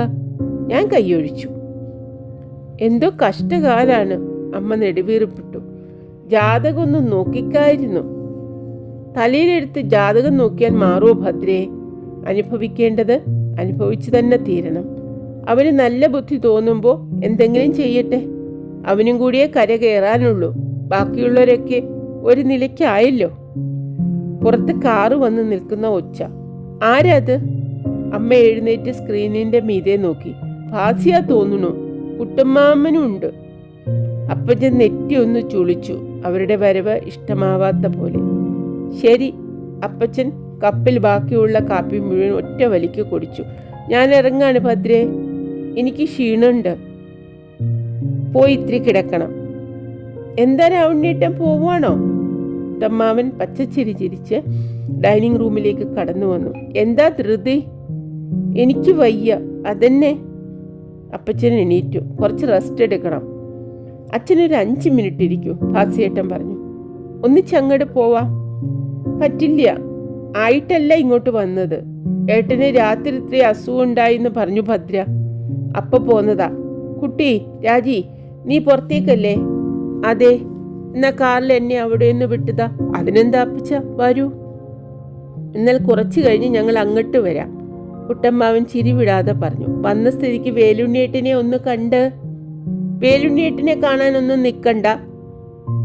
ഞാൻ കൈയൊഴിച്ചു. എന്തോ കഷ്ടകാലാണ്. അമ്മ നെടുവീർപ്പിട്ടു. ജാതകമൊന്നും നോക്കിക്കായിരുന്നു. തലയിലെടുത്ത് ജാതകം നോക്കിയാൽ മാറുമോ ഭദ്രേ? അനുഭവിക്കേണ്ടത് അനുഭവിച്ചു തന്നെ തീരണം. അവന് നല്ല ബുദ്ധി തോന്നുമ്പോൾ എന്തെങ്കിലും ചെയ്യട്ടെ. അവനും കൂടിയേ കര കയറാനുള്ളൂ. ബാക്കിയുള്ളവരൊക്കെ ഒരു നിലയ്ക്കായല്ലോ. പുറത്ത് കാറ് വന്ന് നിൽക്കുന്ന ഒച്ച. ആരാത്? അമ്മ എഴുന്നേറ്റ് സ്ക്രീനിന്റെ മീതെ നോക്കി. ഭാസിയാ തോന്നുന്നു. കുട്ടമ്മാമ്മനും ഉണ്ട്. അപ്പച്ചൻ നെറ്റി ഒന്ന് ചുളിച്ചു. അവരുടെ വരവ് ഇഷ്ടമാവാത്ത പോലെ. ശരി. അപ്പച്ചൻ കപ്പിൽ ബാക്കിയുള്ള കാപ്പി മുഴുവൻ ഒറ്റ വലിക്ക് കുടിച്ചു. ഞാൻ ഇറങ്ങാണ് ഭദ്രേ. എനിക്ക് ക്ഷീണുണ്ട്. പോയി ഇത്തിരി കിടക്കണം. എന്താ രാവുണ്ണേട്ടൻ പോവാണോ? കുട്ടമ്മാവൻ പച്ചച്ചിരി ചിരിച്ച് ഡൈനിങ് റൂമിലേക്ക് കടന്നു വന്നു. എന്താ ധൃതി? എനിക്ക് വയ്യ, അതെന്നെ. അപ്പച്ചൻ എണീറ്റു. കുറച്ച് റെസ്റ്റ് എടുക്കണം. അച്ഛനൊരു 5 മിനിറ്റ് ഇരിക്കൂ, ഭാസിയേട്ടൻ പറഞ്ഞു. ഒന്നിച്ചങ്ങോട്ട് പോവാം. പറ്റില്ല. ആയിട്ടല്ല ഇങ്ങോട്ട് വന്നത്. ഏട്ടന് രാത്രി ഇത്ര അസുഖം ഉണ്ടായിന്ന് പറഞ്ഞു ഭദ്ര. അപ്പ പോന്നതാ. കുട്ടി രാജി, നീ പുറത്തേക്കല്ലേ? അതെ. എന്നാ കാറിൽ എന്നെ അവിടെ നിന്ന് വിട്ടതാ. അതിനെന്താ അപ്പച്ച, വരൂ. എന്നാൽ കുറച്ച് കഴിഞ്ഞ് ഞങ്ങൾ അങ്ങോട്ട് വരാം, കുട്ടമ്മാവൻ ചിരി വിടാതെ പറഞ്ഞു. വന്ന സ്ഥിതിക്ക് വേലുണ്ണിയേട്ടനെ ഒന്ന് കണ്ട്. വേലുണ്ണിയേട്ടനെ കാണാനൊന്നും നിൽക്കണ്ട,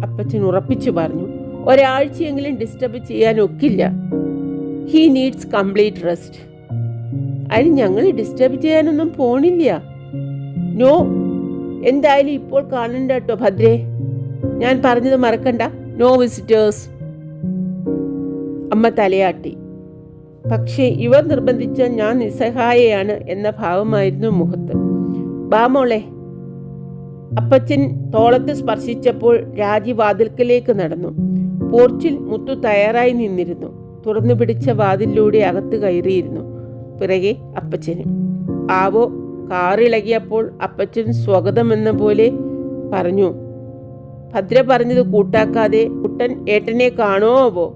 അപ്പച്ചൻ ഉറപ്പിച്ചു പറഞ്ഞു. ഒരാഴ്ചയെങ്കിലും ഡിസ്റ്റർബ് ചെയ്യാൻ ഒക്കില്ല. He needs complete rest. അതിന് ഞങ്ങൾ ഡിസ്റ്റർബ് ചെയ്യാനൊന്നും പോണില്ല. നോ, എന്തായാലും ഇപ്പോൾ കാണണ്ട കേട്ടോ ഭദ്രേ. ഞാൻ പറഞ്ഞത് മറക്കണ്ട. No visitors. അമ്മ തലയാട്ടി. പക്ഷേ ഇവർ നിർബന്ധിച്ച ഞാൻ നിസ്സഹായയാണ് എന്ന ഭാവമായിരുന്നു മുഖത്ത്. ബാ മോളെ. അപ്പച്ചൻ തോളത്ത് സ്പർശിച്ചപ്പോൾ രാജി വാതിൽക്കലേക്ക് നടന്നു. പോർച്ചിൽ മുത്തു തയ്യാറായി നിന്നിരുന്നു. തുറന്നു പിടിച്ച വാതിലിലൂടെ അകത്ത് കയറിയിരുന്നു. പിറകെ അപ്പച്ചനും. ആവോ, കാറിളകിയപ്പോൾ അപ്പച്ചൻ സ്വാഗതമെന്ന പോലെ പറഞ്ഞു. ഭദ്ര പറഞ്ഞത് കൂട്ടാക്കാതെ കുട്ടൻ ഏട്ടനെ കാണുമോ?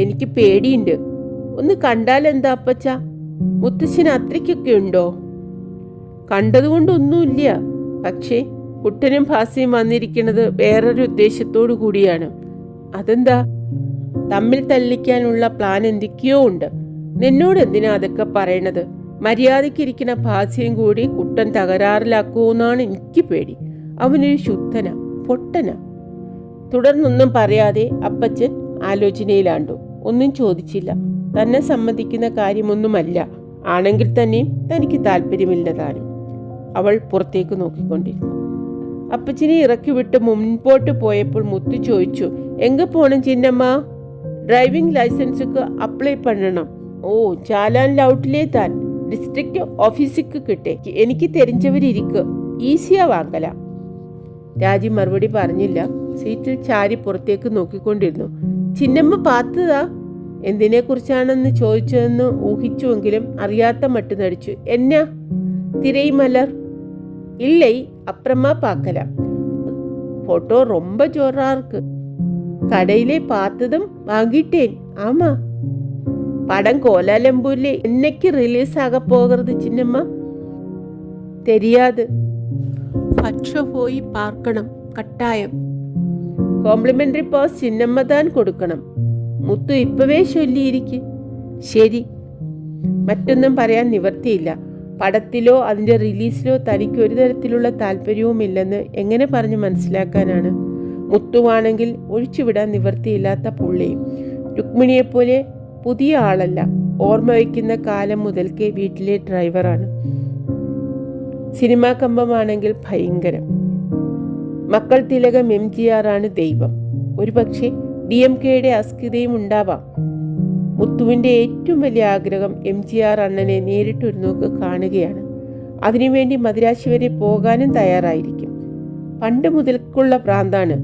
എനിക്ക് പേടിയുണ്ട്. ഒന്ന് കണ്ടാലെന്താ അപ്പച്ച? മുത്തശ്ശന് അത്രയ്ക്കൊക്കെ ഉണ്ടോ? കണ്ടതുകൊണ്ടൊന്നുമില്ല. പക്ഷേ കുട്ടനും ഭാസിയും വന്നിരിക്കുന്നത് വേറൊരു ഉദ്ദേശത്തോടു കൂടിയാണ്. അതെന്താ? തമ്മിൽ തല്ലിക്കാനുള്ള പ്ലാൻ എന്തൊക്കെയോ ഉണ്ട്. നിന്നോട് എന്തിനാ അതൊക്കെ പറയണത്? മര്യാദയ്ക്കിരിക്കുന്ന ഭാസ്യം കൂടി കുട്ടൻ തകരാറിലാക്കുമെന്നാണ് എനിക്ക് പേടി. അവനൊരു ശുദ്ധന, പൊട്ടന. തുടർന്നൊന്നും പറയാതെ അപ്പച്ചൻ ആലോചനയിലാണ്ടു. ഒന്നും ചോദിച്ചില്ല. തന്നെ സമ്മതിക്കുന്ന കാര്യമൊന്നുമല്ല. ആണെങ്കിൽ തന്നെയും തനിക്ക് താല്പര്യമില്ല താനും. അവൾ പുറത്തേക്ക് നോക്കിക്കൊണ്ടിരുന്നു. അപ്പച്ചനെ ഇറക്കി വിട്ട് മുൻപോട്ട് പോയപ്പോൾ മുത്തു ചോദിച്ചു, എങ്ക പോണം ചിന്നമ്മ? ഡ്രൈവിംഗ് ലൈസൻസുക്ക് അപ്ലൈ പണ്ണണം. ഓ, ചാലാൻ ഔട്ടിലേ താൻ ഡിസ്ട്രിക്ട് ഓഫീസിക്ക് കിട്ടേ. എനിക്ക് തെരിഞ്ഞവരിയ്ക്ക്, ഈസിയാ വാങ്ങല. രാജി മറുപടി പറഞ്ഞില്ല. സീറ്റിൽ ചാരി പുറത്തേക്ക് നോക്കിക്കൊണ്ടിരുന്നു. ചിന്നമ്മ പാത്തതാ. എന്തിനെ കുറിച്ചാണെന്ന് ചോദിച്ചതെന്ന് ഊഹിച്ചുവെങ്കിലും അറിയാത്ത മട്ട് നടിച്ചു. എന്നാ? തിരൈമലർ ഇല്ലേ, അപ്പുറമാ പാക്കല. ഫോട്ടോ ரொம்ப ஜோரா இருக்கு. கடையிலே பார்த்ததும் வாங்கிட்டேன். ஆமா, படம் கோலாலம்பூர்ல என்னைக்கு ரிலீஸ் ஆக போகிறது சின்னம்மா? தெரியாது. പക്ഷേ പോയി പാർക്കണം, കട്ടായം. കോംപ്ലിമെന്ററി പാസ് ചിന്നമ്മ താൻ കൊടുക്കണം. മുത്തു ഇപ്പവേ ചൊല്ലിയിരിക്കും. ശരി. മറ്റൊന്നും പറയാൻ നിവർത്തിയില്ല. പടത്തിലോ അതിൻ്റെ റിലീസിലോ തനിക്ക് ഒരു തരത്തിലുള്ള താല്പര്യവുമില്ലെന്ന് എങ്ങനെ പറഞ്ഞ് മനസ്സിലാക്കാനാണ്? മുത്തുവാണെങ്കിൽ ഒഴിച്ചുവിടാൻ നിവർത്തിയില്ലാത്ത പുള്ളിയും. രുക്മിണിയെപ്പോലെ പുതിയ ആളല്ല. ഓർമ്മ വയ്ക്കുന്ന കാലം മുതൽക്കേ വീട്ടിലെ ഡ്രൈവറാണ്. സിനിമാ കമ്പമാണെങ്കിൽ ഭയങ്കരം. മക്കൾ തിലകം MGR ആണ് ദൈവം. ഒരുപക്ഷെ DMKയുടെ അസ്കിതയും ഉണ്ടാവാം. മുത്തുവിൻ്റെ ഏറ്റവും വലിയ ആഗ്രഹം MGR അണ്ണനെ നേരിട്ടൊരു നോക്ക് കാണുകയാണ്. അതിനുവേണ്ടി മദിരാശി വരെ പോകാനും തയ്യാറായിരിക്കും. പണ്ട് മുതൽക്കുള്ള ഭ്രാന്താണ്.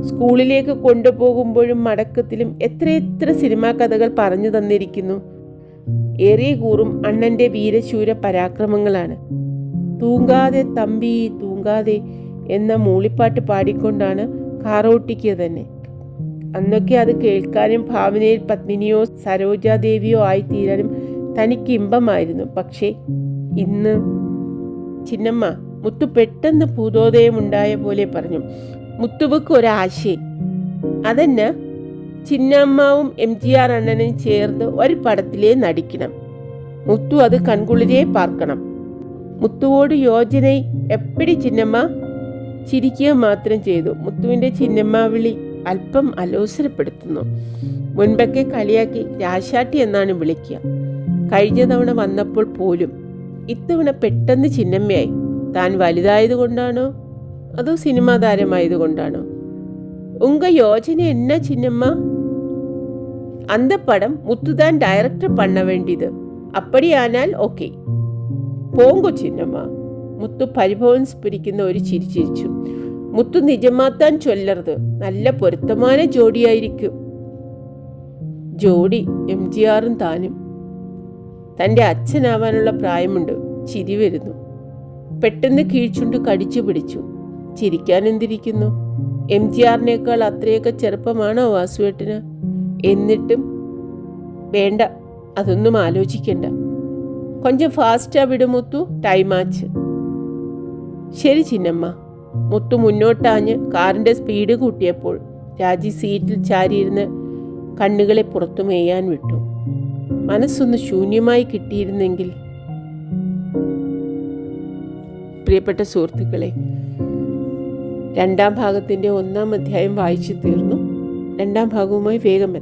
സ്കൂളിലേക്ക് കൊണ്ടുപോകുമ്പോഴും മടക്കത്തിലും എത്രയെത്ര സിനിമാ കഥകൾ പറഞ്ഞു തന്നിരിക്കുന്നു. ഏറിയ കൂറും അണ്ണൻ്റെ വീരശൂര പരാക്രമങ്ങളാണ്. തൂങ്കാതെ തമ്പി തൂങ്കാതെ എന്ന മൂളിപ്പാട്ട് പാടിക്കൊണ്ടാണ് കാറോട്ടിക്കുക തന്നെ. അന്നൊക്കെ അത് കേൾക്കാനും ഭാവനയിൽ പത്മിനിയോ സരോജാദേവിയോ ആയിത്തീരാനും തനിക്ക് ഇമ്പമായിരുന്നു. പക്ഷേ ഇന്ന് ചിന്നമ്മ, മുത്തു പെട്ടെന്ന് ഭൂതോദയമുണ്ടായ പോലെ പറഞ്ഞു. മുത്തുവക്ക് ഒരാശയം. അതെന്നെ? ചിന്നമ്മാവും MGR അണ്ണനും ചേർന്ന് ഒരു പടത്തിലേ നടിക്കണം. മുത്തു അത് കൺകുളിരേ പാർക്കണം. മുത്തുവോട് യോജന എപ്പടി ചിന്നമ്മ? ചിരിക്കുക മാത്രം ചെയ്തു. മുത്തുവിൻ്റെ ചിന്നമ്മ വിളി അല്പം അലോസരപ്പെടുത്തുന്നു. മുൻപൊക്കെ കളിയാക്കി രാശാട്ടി എന്നാണ് വിളിക്കുക. കഴിഞ്ഞ തവണ വന്നപ്പോൾ പോലും. ഇത്തവണ പെട്ടെന്ന് ചിന്നമ്മയായി. താൻ വലുതായതുകൊണ്ടാണോ അതോ സിനിമാ താരമായതുകൊണ്ടാണോ? ഉങ്ക യോജന എന്നാ ചിന്നമ്മ? அந்த படம் முத்துதான் டைரக்டர் பண்ண வேண்டியது. அப்படியானால் ഓക്കെ. പോങ്കോ ചിന്നമ്മ. മുത്തു പരിഭവം സ്ഫുരിക്കുന്ന ഒരു ചിരി ചിരിച്ചു. മുത്തു നിജമാത്താൻ ചൊല്ലരുത്. നല്ല പൊരുത്തமான ജോഡിയായിരിക്കും. ജോഡി MGRും താനും. തൻ്റെ അച്ഛനാവാനുള്ള പ്രായമുണ്ട്. ചിരി വരുന്നു. പെട്ടെന്ന് കീഴ്ച്ചുണ്ട് കടിച്ചു പിടിച്ചു. ചിരിക്കാൻ എന്തിരിക്കുന്നു? MGRനേക്കാൾ അത്രയൊക്കെ ചെറുപ്പമാണോ വാസുവേട്ടന്? എന്നിട്ടും വേണ്ട, അതൊന്നും ആലോചിക്കണ്ട. കൊഞ്ചം ഫാസ്റ്റാ വിടുമുത്തു, ടൈം ആച്ച്. ശരി ചിന്നമ്മ. മുത്തു മുന്നോട്ടാഞ്ഞ് കാറിൻ്റെ സ്പീഡ് കൂട്ടിയപ്പോൾ രാജി സീറ്റിൽ ചാരിയിരുന്ന് കണ്ണുകളെ പുറത്തു മേയാൻ വിട്ടു. മനസ്സൊന്ന് ശൂന്യമായി കിട്ടിയിരുന്നെങ്കിൽ. പ്രിയപ്പെട്ട സുഹൃത്തുക്കളെ, 2ാം ഭാഗത്തിൻ്റെ 1ാം അധ്യായം വായിച്ചു തീർന്നു. 2ാം ഭാഗവുമായി വേഗം